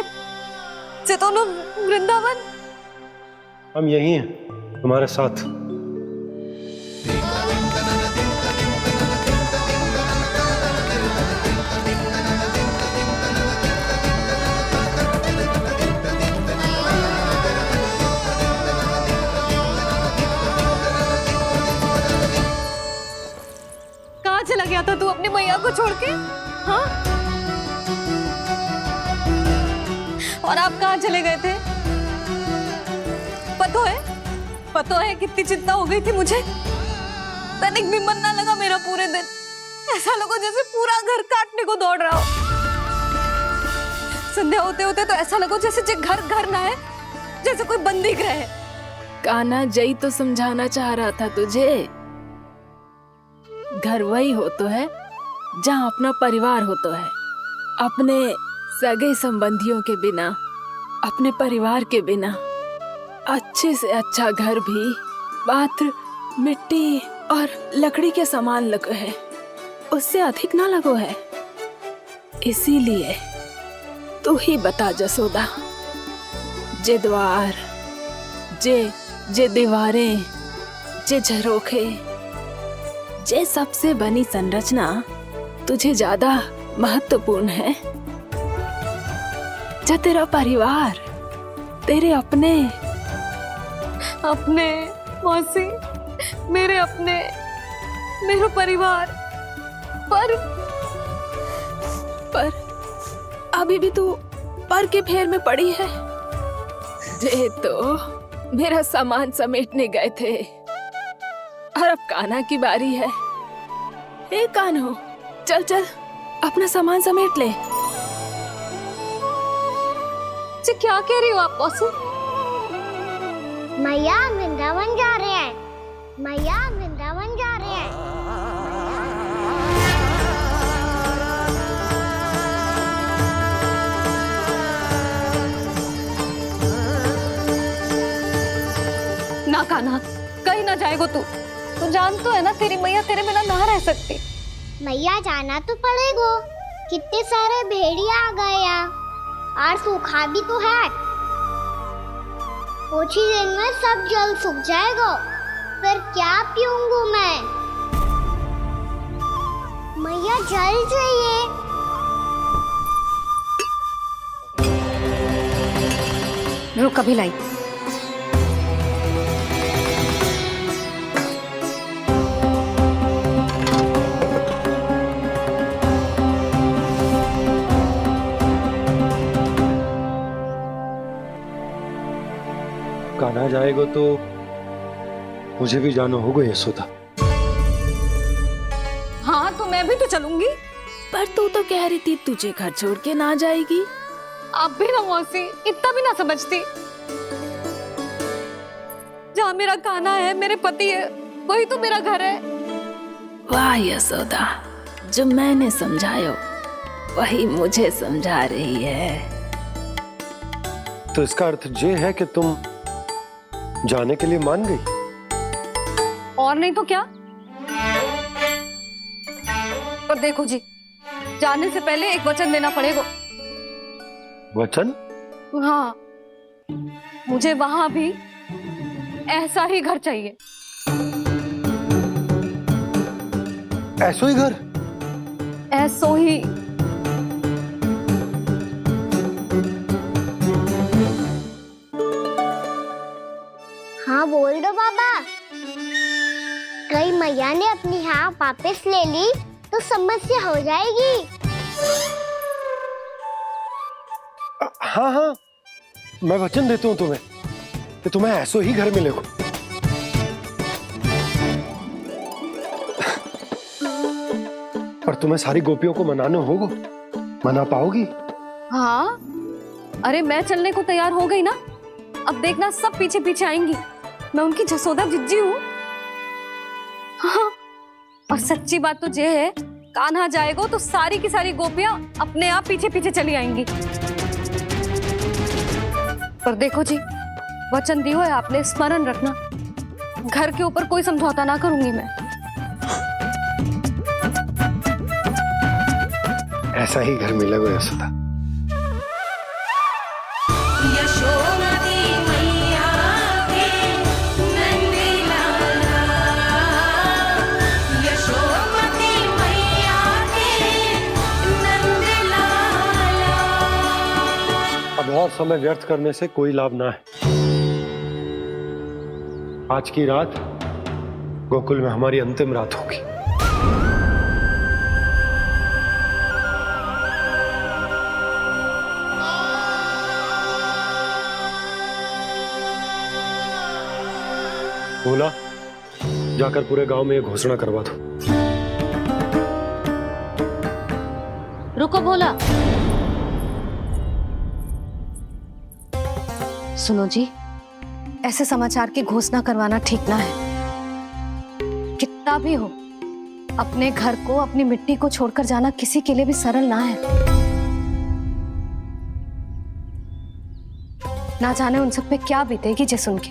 दोनों वृंदावन? हम यही हैं, तुम्हारे साथ। कहाँ चला गया था तू अपनी मैया को छोड़ के? हाँ? और आप कहाँ चले गए थे? पतो है कितनी चिंता हो गई थी मुझे। तनिक भी मन ना लगा मेरा पूरे दिन। ऐसा लगा जैसे पूरा घर काटने को दौड़ रहा हो। संध्या होते होते तो ऐसा लगा जैसे घर घर ना है, जैसे कोई बंदी गृह है। कान्हा, जय तो समझाना चाह रहा था तुझे। घर वही हो तो है जहाँ अपना परिवार हो तो है। अपने सगे संबंधियों के बिना, अपने परिवार के बिना अच्छे से अच्छा घर भी मात्र मिट्टी और लकड़ी के समान लगो है, उससे अधिक ना लगो है। इसीलिए तू ही बता जसोदा, जे द्वार, जे दीवारें, जे झरोखे, जे सबसे बनी संरचना तुझे ज्यादा महत्वपूर्ण है? जा तेरा परिवार, तेरे अपने मौसी, मेरा परिवार। पर अभी भी तू पर के फेर में पड़ी है। जे तो मेरा सामान समेटने गए थे और अब कान्हा की बारी है। ए कान्हो, चल चल अपना सामान समेट ले। क्या कह रही हो आप मौसी? मैया वृंदावन जा रहे हैं। मैया वृंदावन जा रहे हैं। ना कान्हा, कहीं ना जाएगो तू जान तो है ना तेरी मैया तेरे बिना ना रह सकती। मैया जाना तो पड़ेगा। कितने सारे भेड़िया आ गए यहाँ, और सूखा भी तो है। कुछ ही दिन में सब जल सूख जाएगा, फिर क्या पीऊंगा मैं? मैया जल चाहिए। रुक अभी लाई। कान्हा जाएगा तो मुझे भी जाना होगा यशोदा। हाँ तो मैं भी तो चलूंगी। पर तू तो कह रही थी तुझे घर छोड़ के ना जाएगी। आप भी ना मौसी, इतना भी ना समझती। जहाँ मेरा कान्हा है, मेरे पति है, वही तो मेरा घर है। वाह यशोदा, जो मैंने समझायो वही मुझे समझा रही है। तो इसका अर्थ ये है कि तुम जाने के लिए मान गई? और नहीं तो क्या। पर देखो जी, जाने से पहले एक वचन देना पड़ेगा। वचन? हाँ, मुझे वहां भी ऐसा ही घर चाहिए। ऐसो ही घर? ऐसो ही। हाँ बोल दो बाबा। कहीं मैया ने अपनी हाँ वापस ले ली तो समस्या हो जाएगी। हाँ हाँ, मैं वचन देता हूँ तुम्हें कि तुम्हें ऐसो ही घर मिलेगा। पर तुम्हें सारी गोपियों को मनाना होगा। मना पाओगी? हाँ, अरे मैं चलने को तैयार हो गई ना। अब देखना सब पीछे पीछे आएंगी। मैं उनकी जसोदा जिज्जी हूँ। हाँ, और सच्ची बात तो ये है, कान्हा जाएगा तो सारी की सारी गोपियां अपने आप पीछे पीछे चली आएंगी। पर देखो जी, वचन दियो है आपने, स्मरण रखना। घर के ऊपर कोई समझौता ना करूंगी मैं। ऐसा ही घर मिलेगा यशोदा। यशोमती मैया के नंदी लाला, यशोमती मैया के नंदी लाला। अब और समय व्यर्थ करने से कोई लाभ ना है। आज की रात गोकुल में हमारी अंतिम रात होगी। बोला, जाकर पूरे गांव में ये घोषणा करवा दो। रुको भोला। सुनो जी, ऐसे समाचार की घोषणा करवाना ठीक ना है। कितना भी हो, अपने घर को, अपनी मिट्टी को छोड़कर जाना किसी के लिए भी सरल ना है। ना जाने उन सब पे क्या बीतेगी जे सुन के।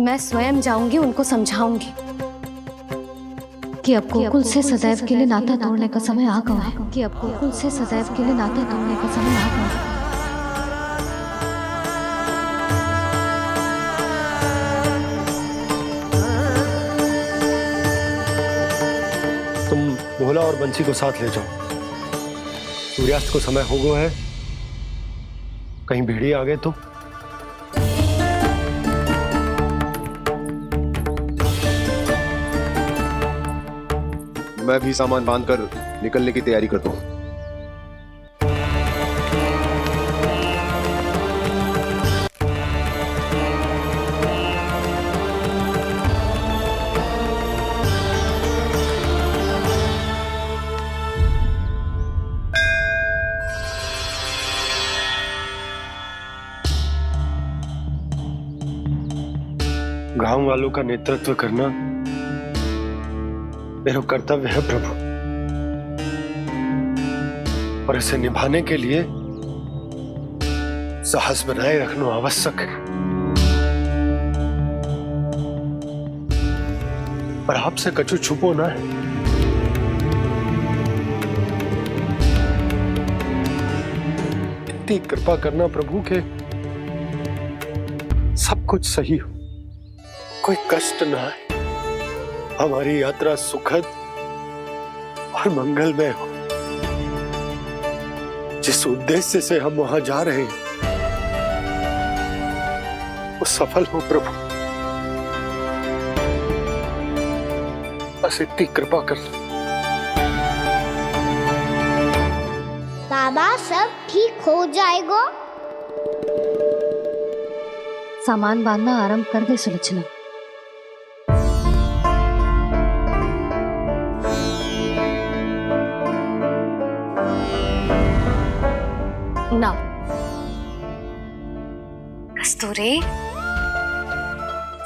मैं स्वयं जाऊंगी, उनको समझाऊंगी कि अब गोकुल से सदैव के लिए नाता तोड़ने का समय आ गया है। कि अब गोकुल से सदैव के लिए नाता तोड़ने का समय आ गया है। तुम भोला और बंसी को साथ ले जाओ। सूर्यास्त को समय हो गया है, कहीं भेड़िए आ गए तो। मैं भी सामान बांधकर निकलने की तैयारी करता हूँ। गांव वालों का नेतृत्व करना मेरा कर्तव्य है प्रभु, और इसे निभाने के लिए साहस बनाए रखना आवश्यक है। पर आपसे कछु छुपो ना है। इतनी कृपा करना प्रभु के सब कुछ सही हो, कोई कष्ट ना है, हमारी यात्रा सुखद और मंगलमय हो। जिस उद्देश्य से हम वहां जा रहे हैं वो सफल हो प्रभु, बस इतनी कृपा कर। बाबा सब ठीक हो जाएगा। सामान बांधना आरंभ कर दे सुलोचना। ना कस्तूरी,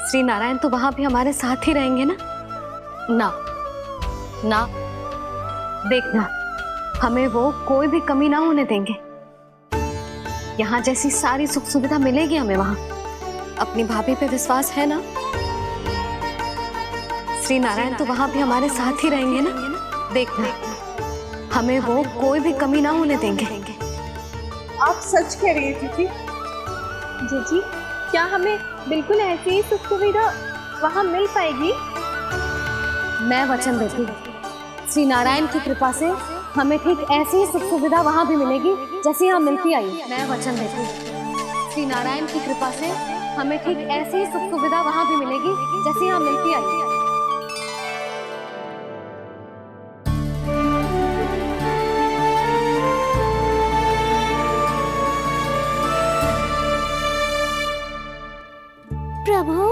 श्री नारायण तो वहां भी हमारे साथ ही रहेंगे ना? ना ना, देखना हमें वो कोई भी कमी ना होने देंगे। यहाँ जैसी सारी सुख सुविधा मिलेगी हमें वहां। अपनी भाभी पे विश्वास है ना? श्री नारायण तो वहां भी हमारे साथ ही रहेंगे ना? देखना हमें वो कोई भी कमी ना होने देंगे। आप सच कह रही है जीजी। जीजी, क्या हमें बिल्कुल ऐसी ही सुख सुविधा वहाँ मिल पाएगी? मैं वचन देती हूँ, श्री नारायण की कृपा से हमें ठीक ऐसी ही सुख सुविधा वहाँ भी मिलेगी जैसी यहाँ मिलती आई। मैं वचन देती हूँ, श्री नारायण की कृपा से हमें ठीक ऐसी ही सुख सुविधा वहाँ भी मिलेगी जैसी यहाँ मिलती आई। प्रभु,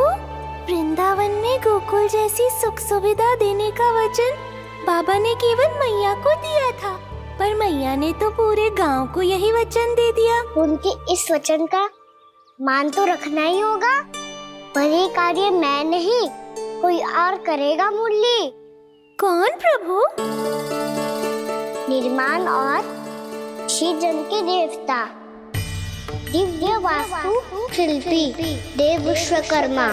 वृंदावन में गोकुल जैसी सुख सुविधा देने का वचन बाबा ने केवल मैया को दिया था, पर मैया ने तो पूरे गांव को यही वचन दे दिया। उनके इस वचन का मान तो रखना ही होगा, पर ये कार्य मैं नहीं कोई और करेगा। मुरली कौन प्रभु? निर्माण और सृजन के देवता, दिव्य वास्तु शिल्पी देव विश्वकर्मा।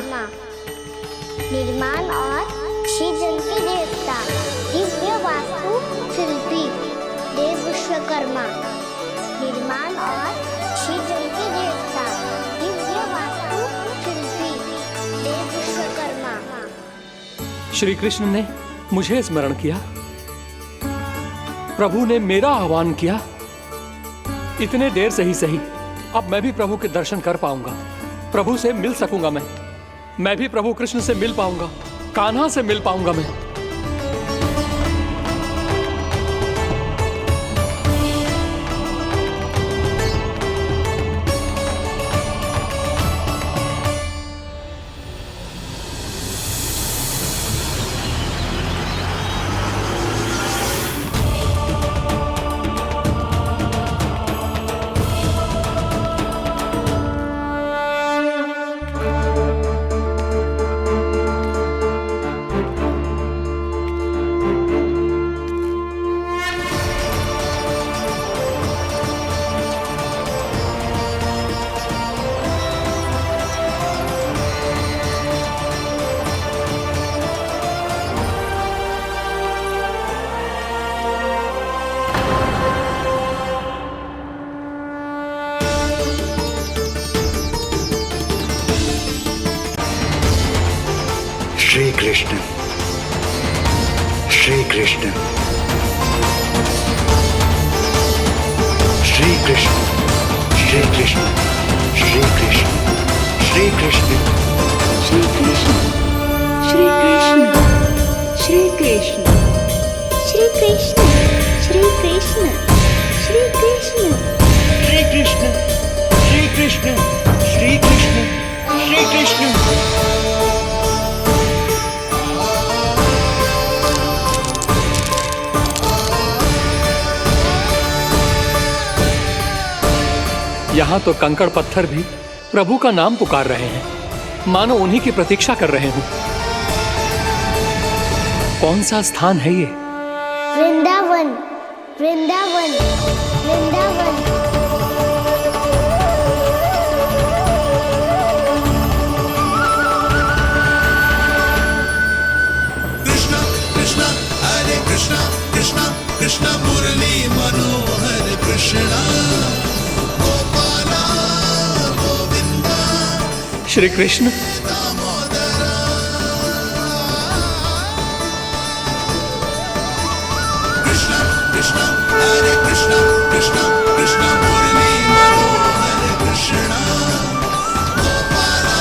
निर्माण और सृजन के देवता, दिव्य वास्तु शिल्पी देव विश्वकर्मा। निर्माण और सृजन के देवता, दिव्य वास्तु शिल्पी देव विश्वकर्मा। श्री कृष्ण ने मुझे स्मरण किया, प्रभु ने मेरा आह्वान किया। इतने देर से ही सही, अब मैं भी प्रभु के दर्शन कर पाऊंगा, प्रभु से मिल सकूंगा। मैं भी प्रभु कृष्ण से मिल पाऊंगा, कान्हा से मिल पाऊंगा मैं। श्री कृष्ण, श्री कृष्ण, श्री कृष्ण, श्री कृष्ण, श्री कृष्ण, श्री कृष्ण, श्री कृष्ण, श्री कृष्ण, श्री कृष्ण, श्री कृष्ण, श्री कृष्ण, श्री कृष्ण, श्री कृष्ण, श्री कृष्ण, श्री कृष्ण, श्री कृष्ण। यहाँ तो कंकड़ पत्थर भी प्रभु का नाम पुकार रहे हैं, मानो उन्हीं की प्रतीक्षा कर रहे हों। कौन सा स्थान है ये? वृंदावन, वृंदावन, वृंदावन। कृष्णा कृष्णा हरे कृष्णा, कृष्णा कृष्णा मुरली मनोहर कृष्णा, गोपाला गोविंदा। श्री कृष्ण, कृष्णा कृष्णा हरे कृष्णा, कृष्णा कृष्णा मुरली मनोहर कृष्णा, गोपाला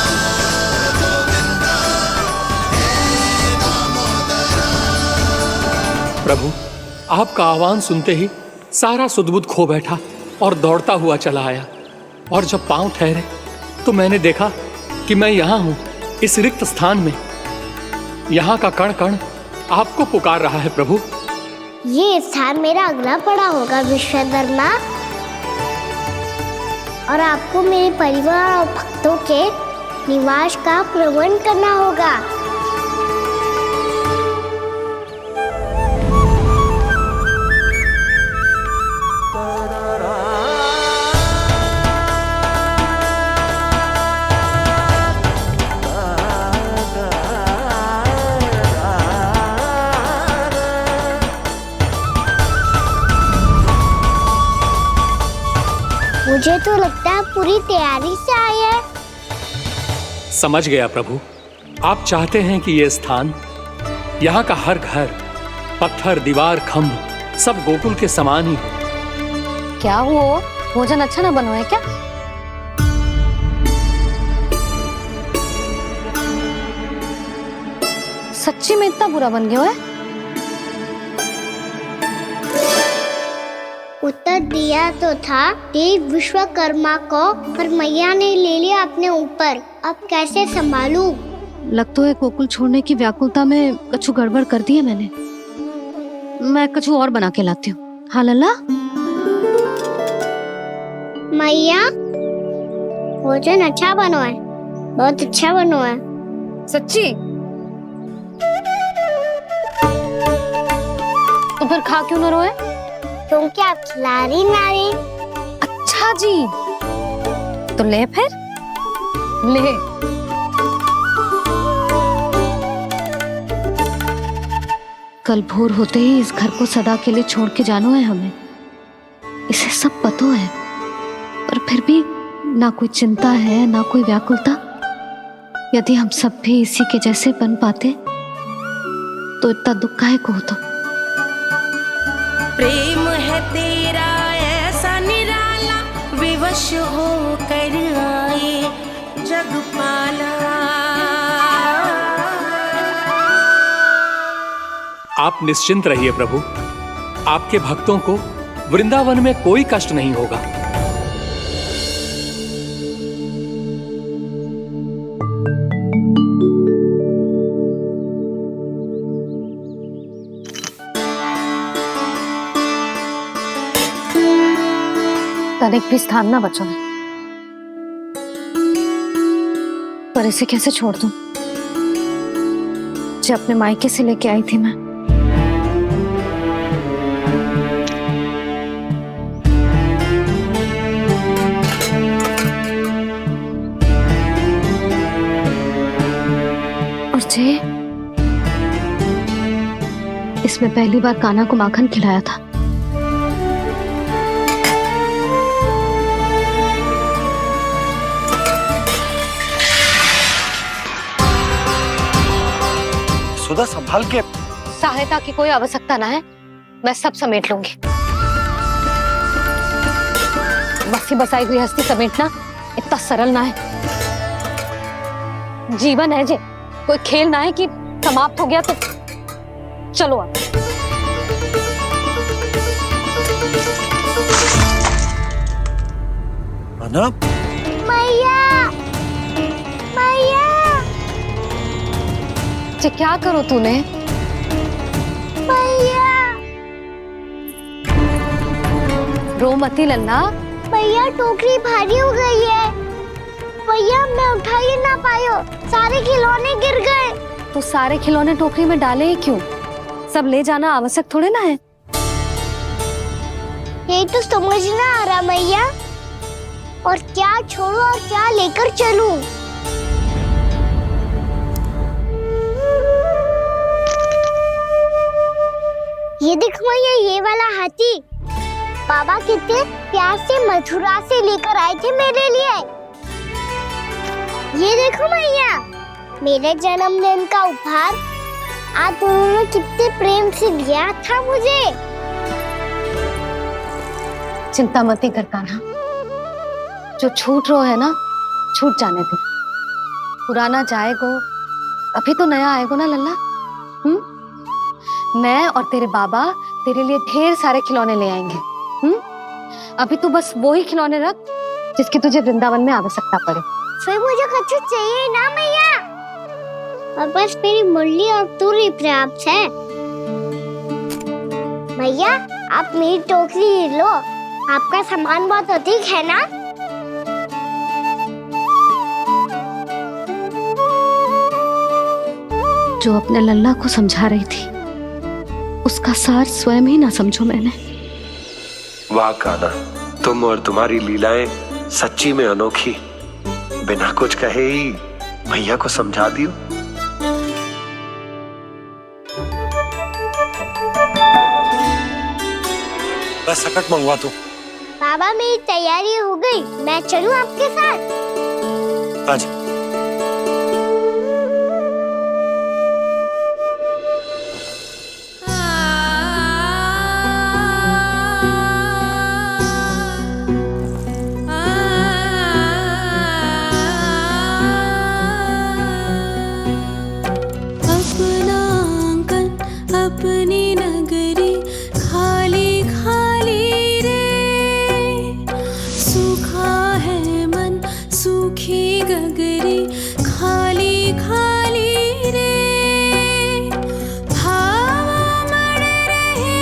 प्रभु, आपका आह्वान सुनते ही सारा सुध-बुध खो बैठा और दौड़ता हुआ चला आया। और जब पांव ठहरे तो मैंने देखा कि मैं यहाँ हूँ, इस रिक्त स्थान में। यहाँ का कण कण आपको पुकार रहा है प्रभु। ये स्थान मेरा अगला पड़ा होगा विश्वधरनाथ, और आपको मेरे परिवार और भक्तों के निवास का प्रबंध करना होगा। मुझे तो लगता है पूरी तैयारी से आए हैं। समझ गया प्रभु, आप चाहते हैं कि ये स्थान, यहाँ का हर घर, पत्थर, दीवार, खम्भ सब गोकुल के समान ही हो। क्या वो भोजन अच्छा ना बनो है क्या? सच्ची में इतना बुरा बन गया है? उत्तर दिया तो था देव विश्वकर्मा को, पर मैया ने ले लिया अपने ऊपर। अब कैसे संभालूं? लग तो है गोकुल छोड़ने की व्याकुलता में कछु गड़बड़ कर दी है मैंने। मैं कछु और बना के लाती हूँ। हाँ लल्ला? मैया, भोजन अच्छा बनो है, बहुत अच्छा बनो है। सच्ची? तो फिर खा क्यों न रोए? तुम क्या खिलाड़ी नारी? अच्छा जी, तो ले फिर ले। कल भोर होते ही इस घर को सदा के लिए छोड़ के जाना है हमें। इसे सब पता है, पर फिर भी ना कोई चिंता है ना कोई व्याकुलता। यदि हम सब भी इसी के जैसे बन पाते तो इतना दुख काहे को होता। प्रेम है तेरा ऐसा निराला, विवश हो कर आए जगपाला। आप निश्चिंत रहिए प्रभु, आपके भक्तों को वृंदावन में कोई कष्ट नहीं होगा। तनिक भी स्थान ना बचो है, पर इसे कैसे छोड़ दूं? जब अपने मायके से लेके आई थी मैं। और जे इसमें पहली बार कान्हा को माखन खिलाया था। सुधा संभाल के। सहायता की कोई आवश्यकता ना है, मैं सब समेट लूंगी। बसी बसाई गृहस्थी समेटना इतना सरल ना है। जीवन है जे, कोई खेल ना है कि समाप्त हो गया तो चलो अब। अना? मैया, मैया। क्या करो तूने? मैया। रो मती लल्ला। भैया टोकरी भारी हो गई है। भैया मैं उठा ही ना पायो, सारे खिलौने गिर गए। तो सारे खिलौने टोकरी में डाले ही क्यों? सब ले जाना आवश्यक थोड़े ना है। यही तो समझ ना आ रहा मैया, और क्या छोड़ो और क्या लेकर चलूं? ये देख मैया, ये वाला हाथी बाबा कितने प्यार से मथुरा से लेकर आए थे मेरे लिए। ये देखो मैया, मेरे जन्मदिन का उपहार आप उन्होंने कितने प्रेम से दिया था मुझे। चिंता मत कर कान्हा, जो छूट रो है ना छूट जाने दे। पुराना जाएगो, अभी तो नया आएगो ना लल्ला। मैं और तेरे बाबा तेरे लिए ढेर सारे खिलौने ले आएंगे। अभी तू बस वो ही खिलौने रख जिसकी तुझे वृंदावन में आवश्यकता पड़े। फिर मुझे कच्चू चाहिए ना मैया, और बस मेरी मुरली और तुरी पर्याप्त है। भैया आप मेरी टोकरी ले लो, आपका सामान बहुत अधिक है ना। जो अपने लल्ला को समझा रही थी उसका सार स्वयं ही ना समझो मैंने। वाह कान्हा, तुम और तुम्हारी लीलाएं सच्ची में अनोखी। बिना कुछ कहे ही भैया को समझा दियो। बस सकट मंगवा दो। बाबा मेरी तैयारी हो गई, मैं चलूं आपके साथ? आज अपनी नगरी खाली खाली रे, सूखा है मन सूखी गगरी खाली खाली रे, भाव मर रहे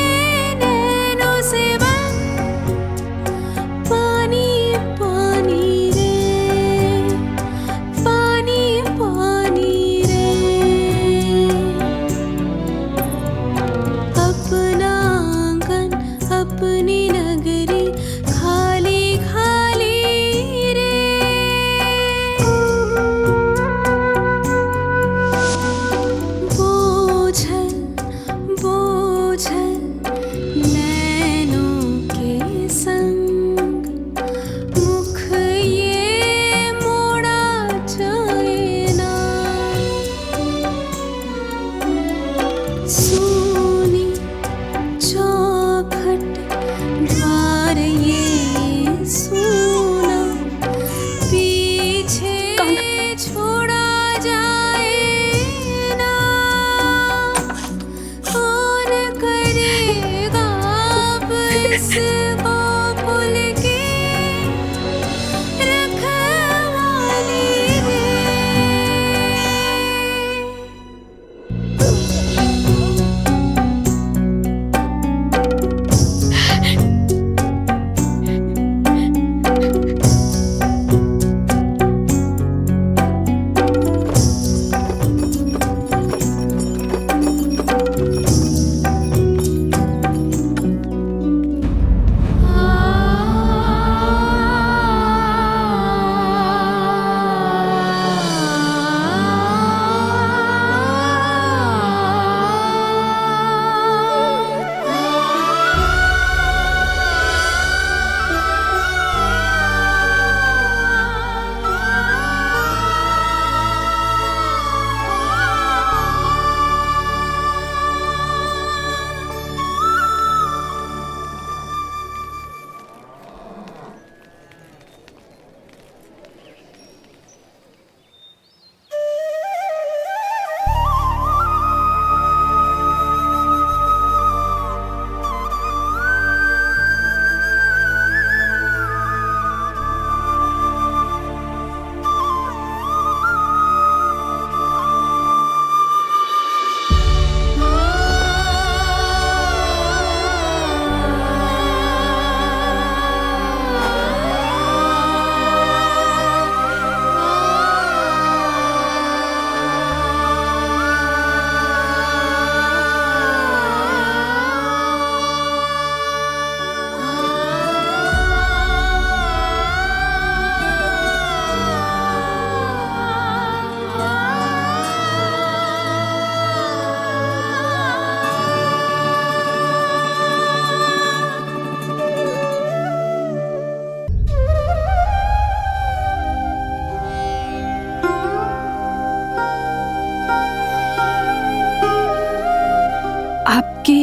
नैनों से बन पानी पानी रे, पानी पानी रे। अपना आंगन अपनी नगरी खाली खाली रे। बोझल बोझल नैनों के संग मुख ये मोड़ा जाए ना, सोनी चौखट द्वार ये सोना पीछे छोड़ा जाए ना, कौन करेगा अब इस गोकुल की रखवाली रे। आपकी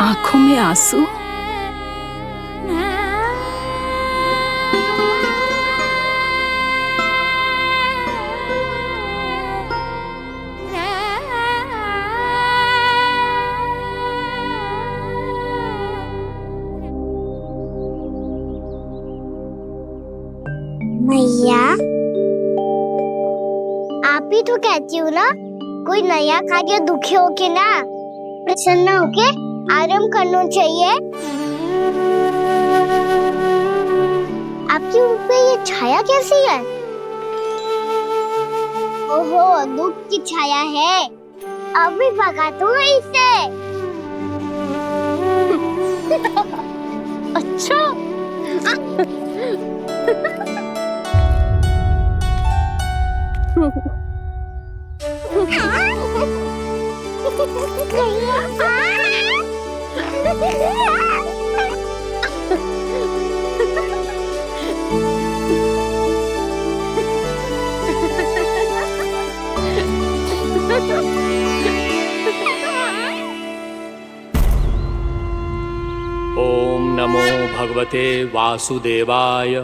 आंखों में आंसू? तो कहती हूँ ना, कोई नया कार्य दुखी होके ना प्रसन्न होके आराम करना चाहिए। आपकी मुख पे ये छाया कैसी है? ओहो, दुख की छाया है। अभी भगा दूँ इसे। अच्छा। ओम नमो भगवते वासुदेवाय।